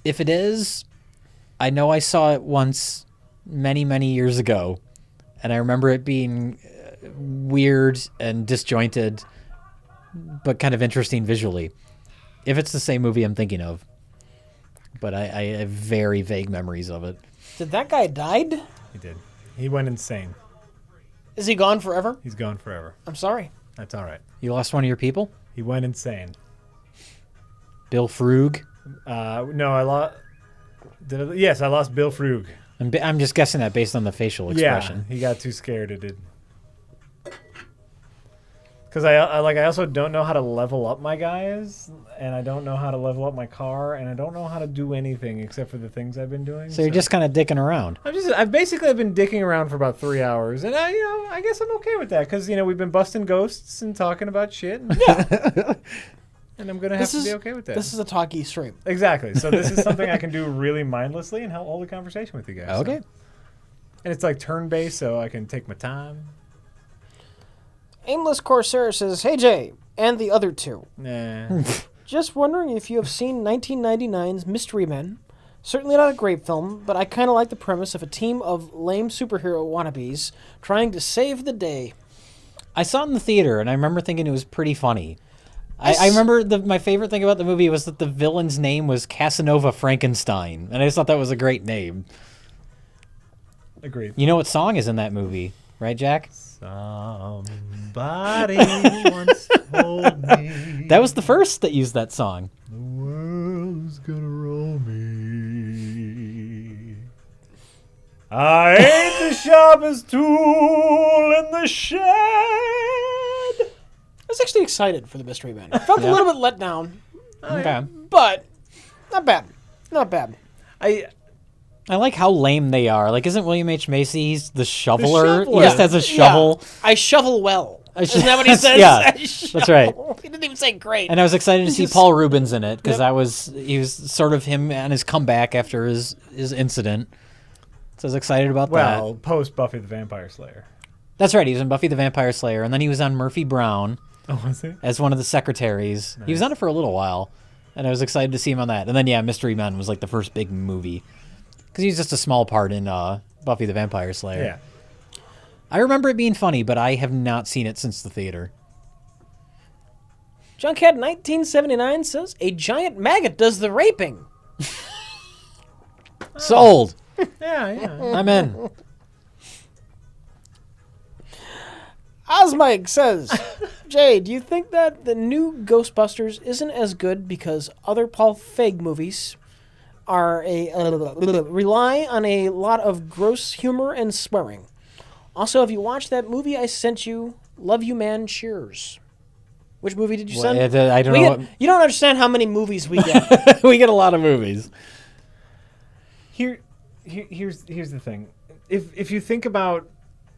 S1: If it is, I know I saw it once many, many years ago, and I remember it being weird and disjointed, but kind of interesting visually. If it's the same movie I'm thinking of. But I have very vague memories of it.
S2: Did that guy died?
S3: He did. He went insane.
S2: Is he gone forever?
S3: He's gone forever.
S2: I'm sorry.
S3: That's all right.
S1: You lost one of your people?
S3: He went insane.
S1: Bill Frug?
S3: No, I lost... Yes, I lost Bill Frug.
S1: I'm just guessing that based on the facial expression.
S3: Yeah, he got too scared. It did. Because I also don't know how to level up my guys, and I don't know how to level up my car, and I don't know how to do anything except for the things I've been doing.
S1: So you're just kind of dicking around.
S3: I've basically been dicking around for about 3 hours, and I guess I'm okay with that because we've been busting ghosts and talking about shit. Yeah. And I'm gonna have to be okay with that.
S2: This is a talkie stream.
S3: Exactly. So this is something I can do really mindlessly and hold a conversation with you guys.
S1: Okay.
S3: So. And it's like turn-based, so I can take my time.
S2: Aimless Corsair says, hey Jay, and the other two.
S3: Nah.
S2: Just wondering if you have seen 1999's Mystery Men. Certainly not a great film, but I kind of like the premise of a team of lame superhero wannabes trying to save the day.
S1: I saw it in the theater, and I remember thinking it was pretty funny. I remember my favorite thing about the movie was that the villain's name was Casanova Frankenstein, and I just thought that was a great name.
S3: Agreed.
S1: You know what song is in that movie, right, Jack?
S3: Somebody once told me
S1: that was the first that used that song.
S3: The world's gonna roll me. I ain't the sharpest tool in the shed.
S2: I was actually excited for the Mystery Men. I felt a little bit let down.
S1: Okay.
S2: But not bad. Not bad.
S1: I like how lame they are. Like, isn't William H. Macy, he's the shoveler? He
S3: shoveler.
S1: just has a shovel.
S2: Yeah. I shovel well. Isn't that what he
S1: That's-
S2: says?
S1: yeah,
S2: I
S1: that's right.
S2: shovel. He didn't even say great.
S1: And I was excited to see
S2: Just-
S1: Paul Rubens in it because
S2: Yep.
S1: he was sort of him and his comeback after his incident. So I was excited about
S3: Well,
S1: that.
S3: post Buffy the Vampire Slayer.
S1: That's right. He was in Buffy the Vampire Slayer, and then he was on Murphy Brown
S3: Oh, was he?
S1: as one of the secretaries. He was on it for a little while, and I was excited to see him on that. And then Mystery Men was like the first big movie because he was just a small part in Buffy the Vampire Slayer.
S3: Yeah.
S1: I remember it being funny, but I have not seen it since the theater.
S2: Junkhead 1979 says, a giant maggot does the raping.
S1: Sold.
S3: Yeah.
S1: I'm in.
S2: Osmike says, Jay, do you think that the new Ghostbusters isn't as good because other Paul Feig movies are rely on a lot of gross humor and swearing? Also, have you watched that movie I sent you, Love You Man, Cheers? Which movie did you send?
S1: I don't know.
S2: You don't understand how many movies we get.
S1: We get a lot of movies.
S3: Here's the thing. If you think about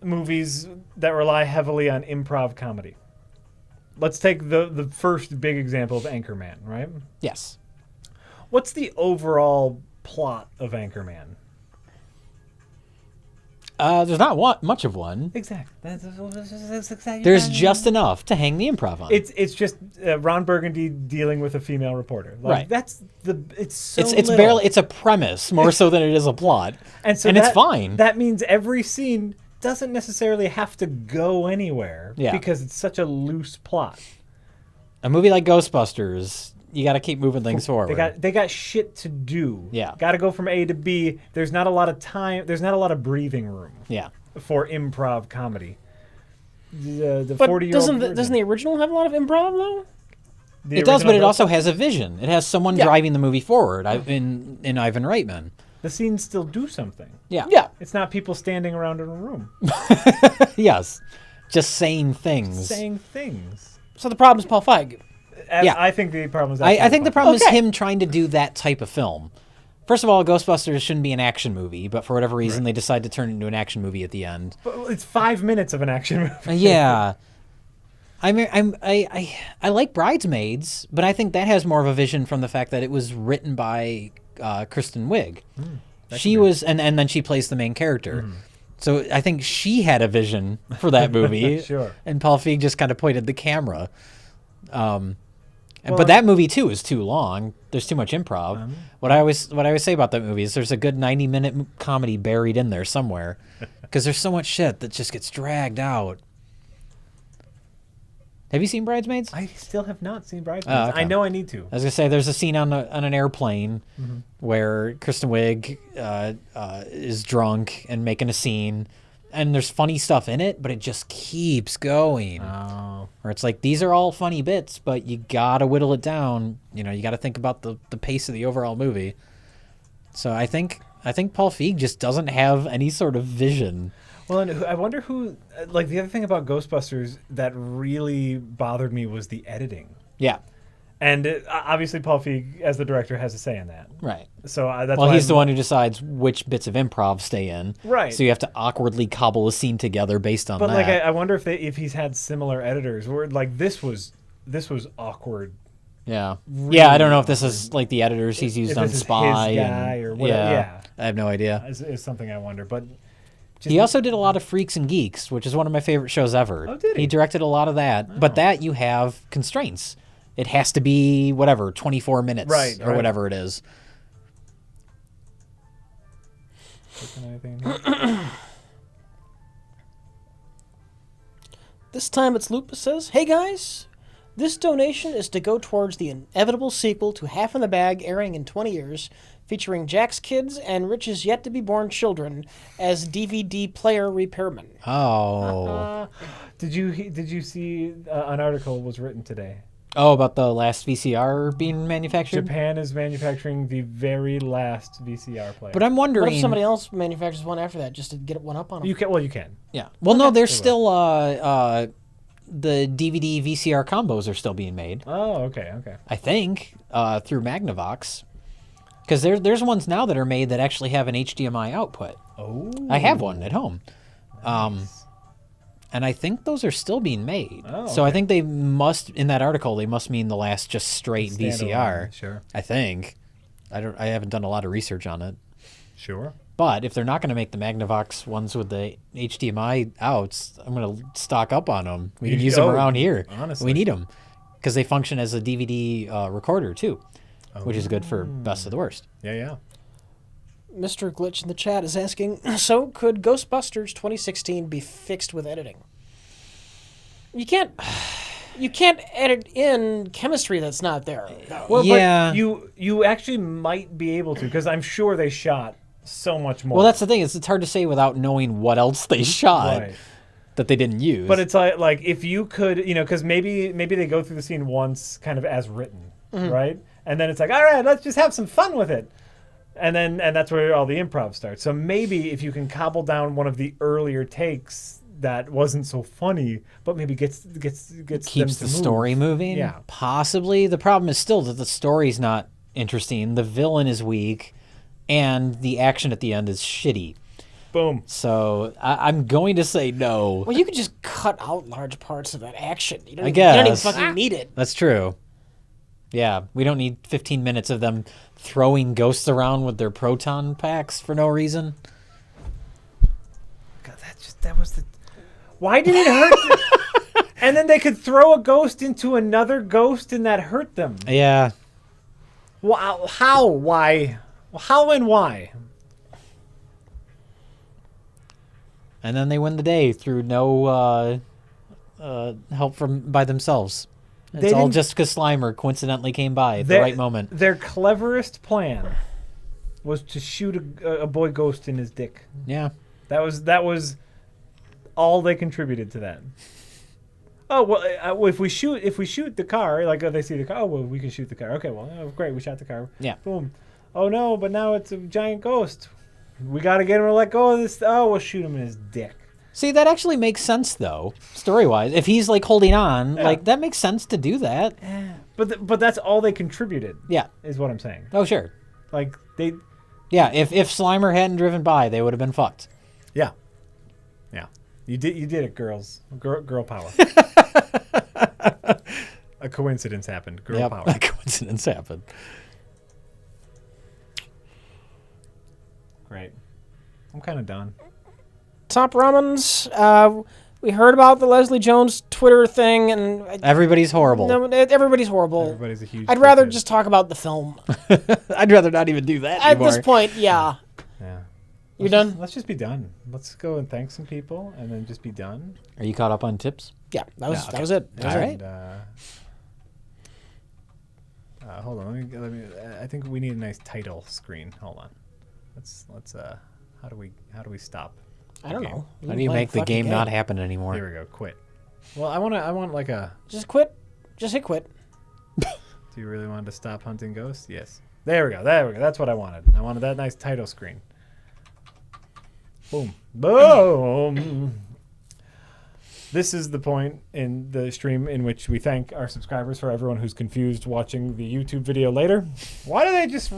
S3: movies that rely heavily on improv comedy, let's take the first big example of Anchorman, right?
S1: Yes.
S3: What's the overall plot of Anchorman?
S1: There's not much of one.
S3: Exactly. That's exactly.
S1: There's just enough to hang the improv on.
S3: It's just Ron Burgundy dealing with a female reporter. Like,
S1: Right.
S3: That's it's so
S1: it's
S3: little.
S1: barely it's a premise more so than it is a plot,
S3: and
S1: it's fine.
S3: That means every scene doesn't necessarily have to go anywhere because it's such a loose plot.
S1: A movie like Ghostbusters, you got to keep moving things forward.
S3: They got shit to do.
S1: Yeah.
S3: Got to go from A to B. There's not a lot of time. There's not a lot of breathing room.
S1: Yeah.
S3: For improv comedy. The
S2: But
S3: 40-year-old
S2: doesn't the original have a lot of improv, though?
S3: The
S1: It does, but it
S3: original
S1: also has a vision. It has someone driving the movie forward. In Ivan Reitman.
S3: The scenes still do something.
S1: Yeah.
S2: Yeah.
S3: It's not people standing around in a room
S1: Yes. Just saying things.
S3: saying things.
S2: So the problem is Paul Feig.
S1: Yeah.
S3: I think the problem is.
S1: I think the problem is
S2: Okay.
S1: him trying to do that type of film. First of all, Ghostbusters shouldn't be an action movie, but for whatever reason, they decide to turn it into an action movie at the end.
S3: But it's 5 minutes of an action movie.
S1: Yeah. I mean, I like Bridesmaids, but I think that has more of a vision from the fact that it was written by Kristen Wiig. She was, and then she plays the main character. So I think she had a vision for that movie.
S3: Sure.
S1: And Paul Feig just kind of pointed the camera. But that movie too is too long. There's too much improv. What I always say about that movie is there's a good 90-minute comedy buried in there somewhere, because there's so much shit that just gets dragged out. Have you seen Bridesmaids?
S3: I still have not seen Bridesmaids.
S1: Okay.
S3: I know I need to.
S1: I was gonna say there's a scene on an airplane where Kristen Wiig is drunk and making a scene, and there's funny stuff in it, but it just keeps going.
S3: Oh.
S1: Where it's like, these are all funny bits, but you gotta whittle it down. You know, you gotta think about the pace of the overall movie. So I think Paul Feig just doesn't have any sort of vision.
S3: Well, and I wonder who. Like, the other thing about Ghostbusters that really bothered me was the editing.
S1: Yeah,
S3: And obviously, Paul Feig, as the director, has a say in that.
S1: right.
S3: So that's
S1: Well,
S3: why
S1: he's the one who decides which bits of improv stay in.
S3: Right.
S1: So you have to awkwardly cobble a scene together based on
S3: But
S1: that.
S3: like, I wonder if he's had similar editors where like this was awkward.
S1: Yeah.
S3: Really
S1: Yeah, I don't know if this is like the editors he's used
S3: If
S1: on
S3: this is
S1: Spy.
S3: his guy or whatever. Yeah.
S1: I have no idea.
S3: Is something I wonder. But just,
S1: He also did a lot of Freaks and Geeks, which is one of my favorite shows ever.
S3: Oh, did he?
S1: He directed a lot of that.
S3: Oh.
S1: But that you have constraints. It has to be, whatever, 24 minutes
S3: Right,
S1: or
S3: right.
S1: whatever it is.
S2: This time it's Lupus says, hey guys, this donation is to go towards the inevitable sequel to Half in the Bag airing in 20 years, featuring Jack's kids and Rich's yet-to-be-born children as DVD player repairmen.
S1: Oh.
S3: Did you see an article was written today?
S1: Oh, about the last VCR being manufactured?
S3: Japan is manufacturing the very last VCR player.
S1: But I'm wondering...
S2: What if somebody else manufactures one after that just to get one up on them?
S3: you can. Well, you can.
S1: Yeah. Well, no, there's
S3: They
S1: still... the DVD VCR combos are still being made.
S3: Oh, okay.
S1: I think, through Magnavox. Because there's ones now that are made that actually have an HDMI output.
S3: Oh.
S1: I have one at home.
S3: Nice.
S1: And I think those are still being made.
S3: Oh,
S1: So I
S3: okay.
S1: think they must, in that article, they must mean the last just straight VCR.
S3: Standalone, sure.
S1: I think. I haven't done a lot of research on it.
S3: Sure.
S1: But if they're not going to make the Magnavox ones with the HDMI outs, I'm going to stock up on them. We can use them around here.
S3: Honestly.
S1: We need them because they function as a DVD recorder too, which is good for best of the worst.
S3: Yeah.
S2: Mr. Glitch in the chat is asking, so could Ghostbusters 2016 be fixed with editing? You can't edit in chemistry that's not there. No.
S3: Well,
S1: Yeah.
S3: but you actually might be able to, because I'm sure they shot so much more.
S1: Well, that's the thing. It's hard to say without knowing what else they shot
S3: Right.
S1: that they didn't use.
S3: But it's like if you could, because maybe they go through the scene once, kind of as written, right? And then it's like, all right, let's just have some fun with it, and that's where all the improv starts. So maybe if you can cobble down one of the earlier takes that wasn't so funny, but maybe gets them
S1: keeps
S3: to
S1: the
S3: move.
S1: story moving.
S3: Yeah.
S1: Possibly. The problem is still that the story's not interesting. The villain is weak, and the action at the end is shitty.
S3: Boom.
S1: So I'm going to say no.
S2: Well, you could just cut out large parts of that action. You don't
S1: I
S2: even, you don't even
S1: guess.
S2: fucking need it.
S1: That's true. Yeah, we don't need 15 minutes of them throwing ghosts around with their proton packs for no reason.
S3: God, that was the. Why did it hurt? And then they could throw a ghost into another ghost, and that hurt them.
S1: Yeah.
S3: Wow. How? Why? How and why?
S1: And then they win the day through no help by themselves. It's all
S3: didn't-
S1: just because Slimer coincidentally came by at the
S3: Their-
S1: right moment.
S3: Their cleverest plan was to shoot a boy ghost in his dick.
S1: Yeah.
S3: That was all they contributed to that. Oh well, if we shoot the car, like they see the car, oh well, we can shoot the car. Okay, well, oh, great, we shot the car.
S1: Yeah.
S3: Boom. Oh no, but now it's a giant ghost. We got to get him to let go of this. Oh, we'll shoot him in his dick.
S1: See, that actually makes sense, though, story-wise. If he's, like, holding on, like, that makes sense to do that.
S3: But that's all they contributed.
S1: Yeah.
S3: Is what I'm saying.
S1: Oh, sure.
S3: Like they.
S1: Yeah, if Slimer hadn't driven by, they would have been fucked.
S3: Yeah. Yeah. You did it, girls. Girl power. A coincidence happened. Girl power.
S1: A coincidence happened.
S3: Great. I'm kind of done.
S2: Top Ramens, we heard about the Leslie Jones Twitter thing, and
S1: Everybody's horrible.
S2: no, everybody's horrible.
S3: Everybody's a huge.
S2: I'd rather
S3: dickhead.
S2: just talk about the film.
S1: I'd rather not even do that
S2: At
S1: anymore.
S2: this point, yeah.
S3: Yeah.
S2: You're done?
S3: Let's just be done. Let's go and thank some people, and then just be done.
S1: Are you caught up on tips?
S2: Yeah, that was
S1: okay.
S2: that was it. That was
S1: All
S2: it.
S1: right.
S3: And, hold on. Let me. I think we need a nice title screen. Hold on. Let's. How do we stop?
S2: I don't
S3: game?
S2: know.
S1: How do you
S2: play
S1: make the
S2: fucking
S1: game not happen anymore?
S3: Here we go. Quit. Well, I want like a.
S2: Just quit. Just hit quit.
S3: Do you really want to stop hunting ghosts? Yes. There we go. That's what I wanted. I wanted that nice title screen. Boom. Boom. This is the point in the stream in which we thank our subscribers. For everyone who's confused watching the YouTube video later, why do they just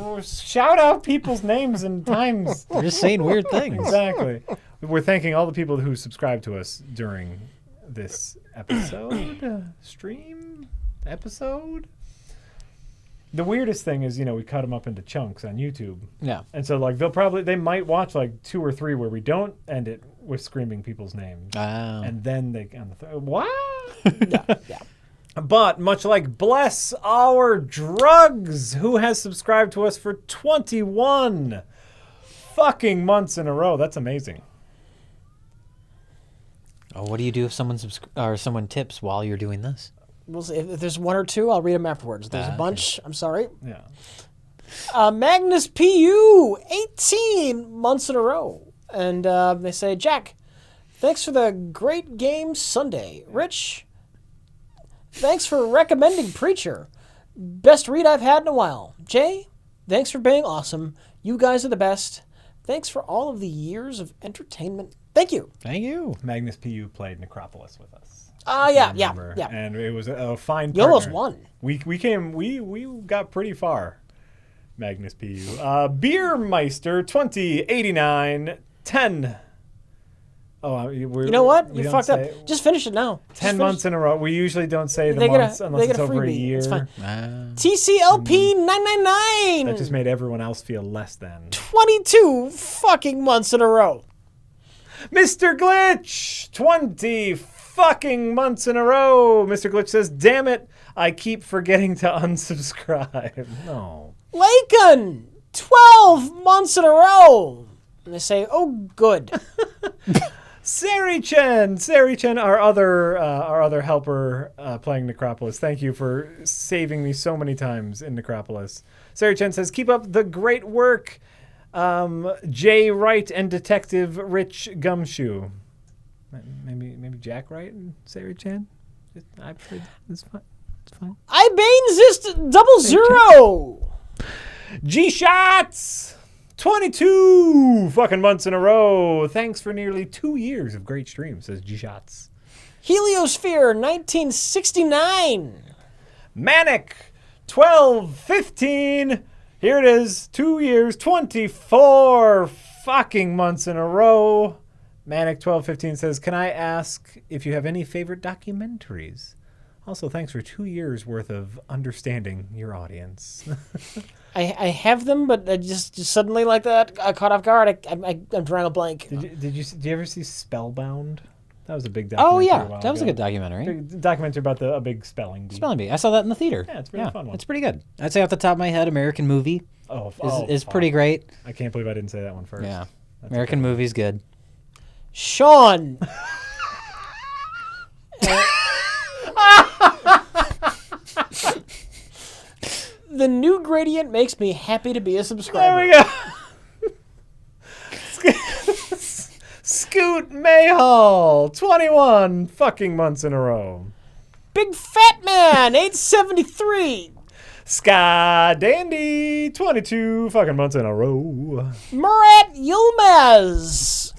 S3: shout out people's names and times?
S1: They're just saying weird things.
S3: Exactly. We're thanking all the people who subscribed to us during this episode. The weirdest thing is, we cut them up into chunks on YouTube.
S1: Yeah.
S3: And so, like, they might watch, like, 2 or 3 where we don't end it with screaming people's names.
S1: Oh.
S3: And then they, what?
S2: Yeah.
S3: But, much like Bless Our Drugs, who has subscribed to us for 21 fucking months in a row. That's amazing.
S1: Oh, what do you do if someone tips while you're doing this?
S2: We'll see. If there's 1 or 2, I'll read them afterwards. If there's a
S1: Okay.
S2: bunch, I'm sorry.
S3: Yeah.
S2: Magnus PU, 18 months in a row. And they say, Jack, thanks for the great game Sunday. Rich, thanks for recommending Preacher. Best read I've had in a while. Jay, thanks for being awesome. You guys are the best. Thanks for all of the years of entertainment. Thank you.
S1: Thank you.
S3: Magnus PU played Necropolis with us.
S2: Yeah.
S3: Remember. And it was a fine
S2: You almost
S3: partner.
S2: won.
S3: We got pretty far. Magnus PU. Beermeister 2089 10. Oh,
S2: you know what? You fucked up. Just finish it now.
S3: 10 months in a row. We usually don't say the months unless it's over a year.
S2: It's fine. TCLP 999.
S3: That just made everyone else feel less than.
S2: 22 fucking months in a row.
S3: Mr. Glitch 20 fucking months in a row. Mr. Glitch says, damn it, I keep forgetting to unsubscribe. No.
S2: Laken 12 months in a row. And they say, oh, good.
S3: Sari Chen, our other helper playing Necropolis. Thank you for saving me so many times in Necropolis. Sari Chen says, keep up the great work, Jay Wright and Detective Rich Gumshoe. Maybe Jack Wright and Sari Chen. It's fine. It's fine.
S2: I Bane 00.
S3: G-Shots! 22 fucking months in a row. Thanks for nearly 2 years of great streams, says G-Shots.
S2: Heliosphere 1969.
S3: Manic 1215. Here it is. 2 years, 24 fucking months in a row. Manic 1215 says, can I ask if you have any favorite documentaries? Also, thanks for 2 years worth of understanding your audience.
S2: I have them, but I just suddenly like that, I caught off guard. I'm drawing a blank.
S3: Did you ever see Spellbound? That was a big documentary.
S1: Oh yeah, that was a good documentary.
S3: Big documentary about a big spelling bee.
S1: Spelling bee. I saw that in the theater.
S3: Yeah, it's a really fun one.
S1: It's pretty good. I'd say off the top of my head, American Movie is pretty great.
S3: I can't believe I didn't say that one first.
S1: Yeah, American Movie's good.
S2: Sean. The new gradient makes me happy to be a subscriber.
S3: There we go. Scoot Mayhall, 21 fucking months in a row.
S2: Big Fat Man, 873.
S3: Sky Dandy, 22 fucking months in a row.
S2: Murat Yilmaz.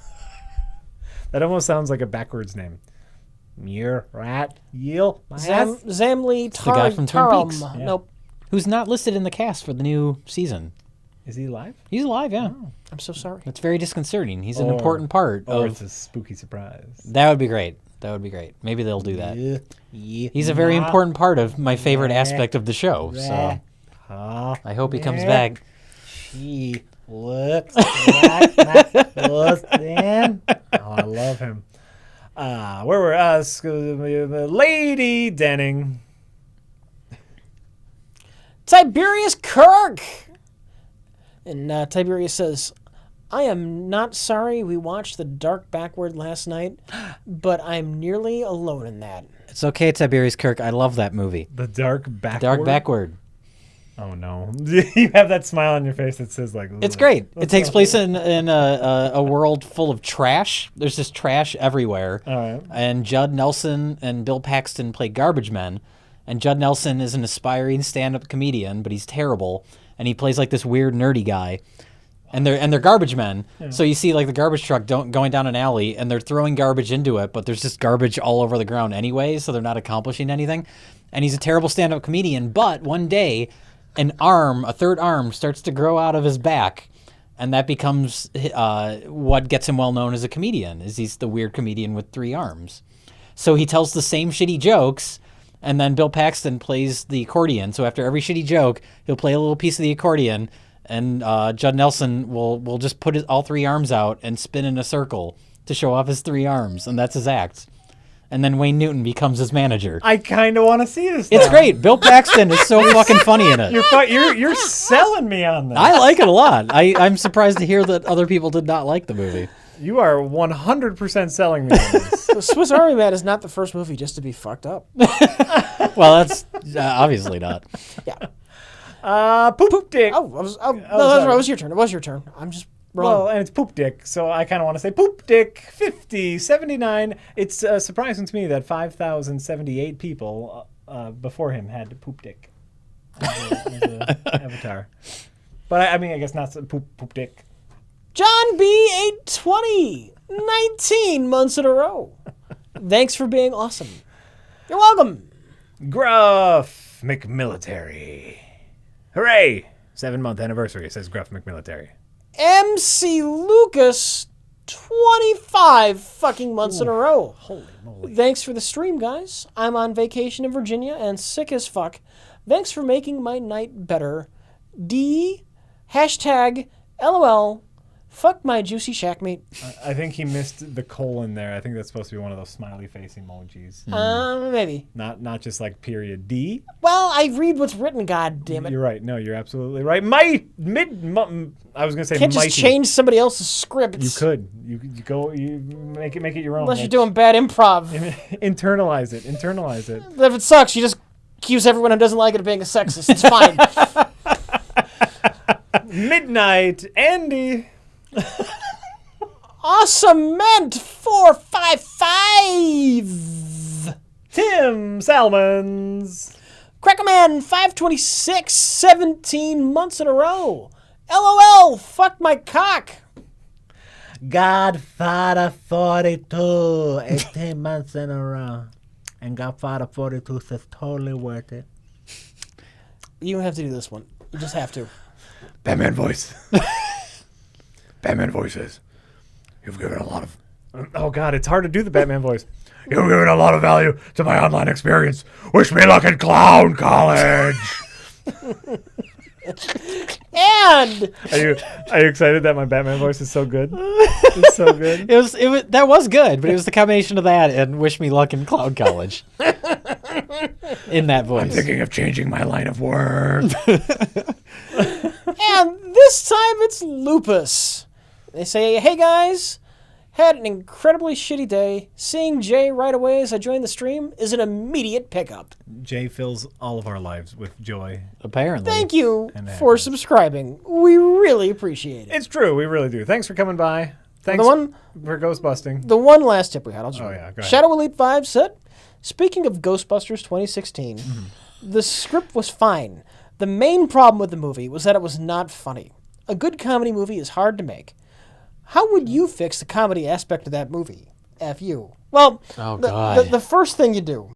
S3: That almost sounds like a backwards name. Murat Yilmaz.
S2: Zamli
S1: the guy from Twin Peaks.
S2: Yeah. Nope.
S1: Who's not listed in the cast for the new season.
S3: Is he alive?
S1: He's alive, yeah.
S3: Oh.
S2: I'm so sorry.
S1: That's very disconcerting. He's an important part.
S3: Or it's a spooky surprise.
S1: That would be great. Maybe they'll do that. Yeah. He's a very important part of my favorite aspect of the show. So I hope he comes back.
S3: She looks like my husband. Oh, I love him. Where were us? Lady Denning.
S2: Tiberius Kirk. And Tiberius says, I am not sorry we watched The Dark Backward last night, but I'm nearly alone in that.
S1: It's okay, Tiberius Kirk. I love that movie.
S3: The Dark Backward?
S1: Dark Backward.
S3: Oh, no. You have that smile on your face that says, like...
S1: It's great. It takes place in a world full of trash. There's just trash everywhere.
S3: All right.
S1: And Judd Nelson and Bill Paxton play garbage men. And Judd Nelson is an aspiring stand-up comedian, but he's terrible. And he plays like this weird nerdy guy. And they're garbage men. Yeah. So you see like the garbage truck going down an alley, and they're throwing garbage into it, but there's just garbage all over the ground anyway, so they're not accomplishing anything. And he's a terrible stand-up comedian, but one day a third arm starts to grow out of his back, and that becomes what gets him well known as a comedian, is he's the weird comedian with 3 arms. So he tells the same shitty jokes, and then Bill Paxton plays the accordion. So after every shitty joke, he'll play a little piece of the accordion, and Judd Nelson will just put all 3 arms out and spin in a circle to show off his 3 arms, and that's his act. And then Wayne Newton becomes his manager.
S3: I kind of want to see this now.
S1: It's great. Bill Paxton is so fucking funny in it.
S3: You're selling me on this.
S1: I like it a lot. I'm surprised to hear that other people did not like the movie.
S3: You are 100% selling me on this.
S2: The Swiss Army Man is not the first movie just to be fucked up.
S1: Well, that's obviously not.
S2: Yeah.
S3: Poop Dick.
S2: No, it was your turn. It was your turn. I'm just wrong.
S3: Well, and it's Poop Dick, so I kind of want to say Poop Dick 5079. It's surprising to me that 5,078 people before him had Poop Dick as a avatar. But I mean, I guess not Poop Dick.
S2: John B. 820, 19 months in a row. Thanks for being awesome. You're welcome.
S3: Gruff McMilitary. Hooray! 7-month anniversary, says Gruff McMilitary.
S2: MC Lucas, 25 fucking months in a row.
S3: Holy moly.
S2: Thanks for the stream, guys. I'm on vacation in Virginia and sick as fuck. Thanks for making my night better. D, hashtag LOL, fuck my juicy shack meat.
S3: I think he missed the colon there. I think that's supposed to be one of those smiley face emojis.
S2: Maybe.
S3: Not just like period D.
S2: Well, I read what's written, god damn it.
S3: You're right. No, you're absolutely right. I was going to say
S2: Can't
S3: mighty.
S2: just change somebody else's script.
S3: You could. You make it your own.
S2: Unless you're doing bad improv.
S3: Internalize it.
S2: If it sucks, you just accuse everyone who doesn't like it of being a sexist. It's fine.
S3: Midnight, Andy.
S2: Awesement 455.
S3: Tim Salmons.
S2: Crackerman 526, 17 months in a row. LOL, fuck my cock.
S4: Godfather 42, 18 months in a row. And Godfather 42 says totally worth it.
S2: You don't have to do this one. You just have to.
S3: Batman voice. Batman voices. You've given a lot of... Oh, God, it's hard to do the Batman voice. You've given a lot of value to my online experience. Wish me luck in clown college.
S2: And
S3: Are you excited that my Batman voice is so good? It's so good.
S1: It was that was good, but it was the combination of that and wish me luck in cloud college. In that voice.
S3: I'm thinking of changing my line of work.
S2: And this time it's Lupus. They say, hey guys, had an incredibly shitty day. Seeing Jay right away as I joined the stream is an immediate pickup.
S3: Jay fills all of our lives with joy.
S1: Apparently.
S2: Thank you
S3: And
S2: for subscribing. We really appreciate it.
S3: It's true. We really do. Thanks for coming by. Thanks for ghost busting.
S2: The one last tip we had, I'll just
S3: Oh,
S2: read
S3: yeah,
S2: it.
S3: go ahead.
S2: Shadow Elite 5 said, speaking of Ghostbusters 2016, the script was fine. The main problem with the movie was that it was not funny. A good comedy movie is hard to make. How would you fix the comedy aspect of that movie? F you. Well,
S1: Oh, God.
S2: the first thing you do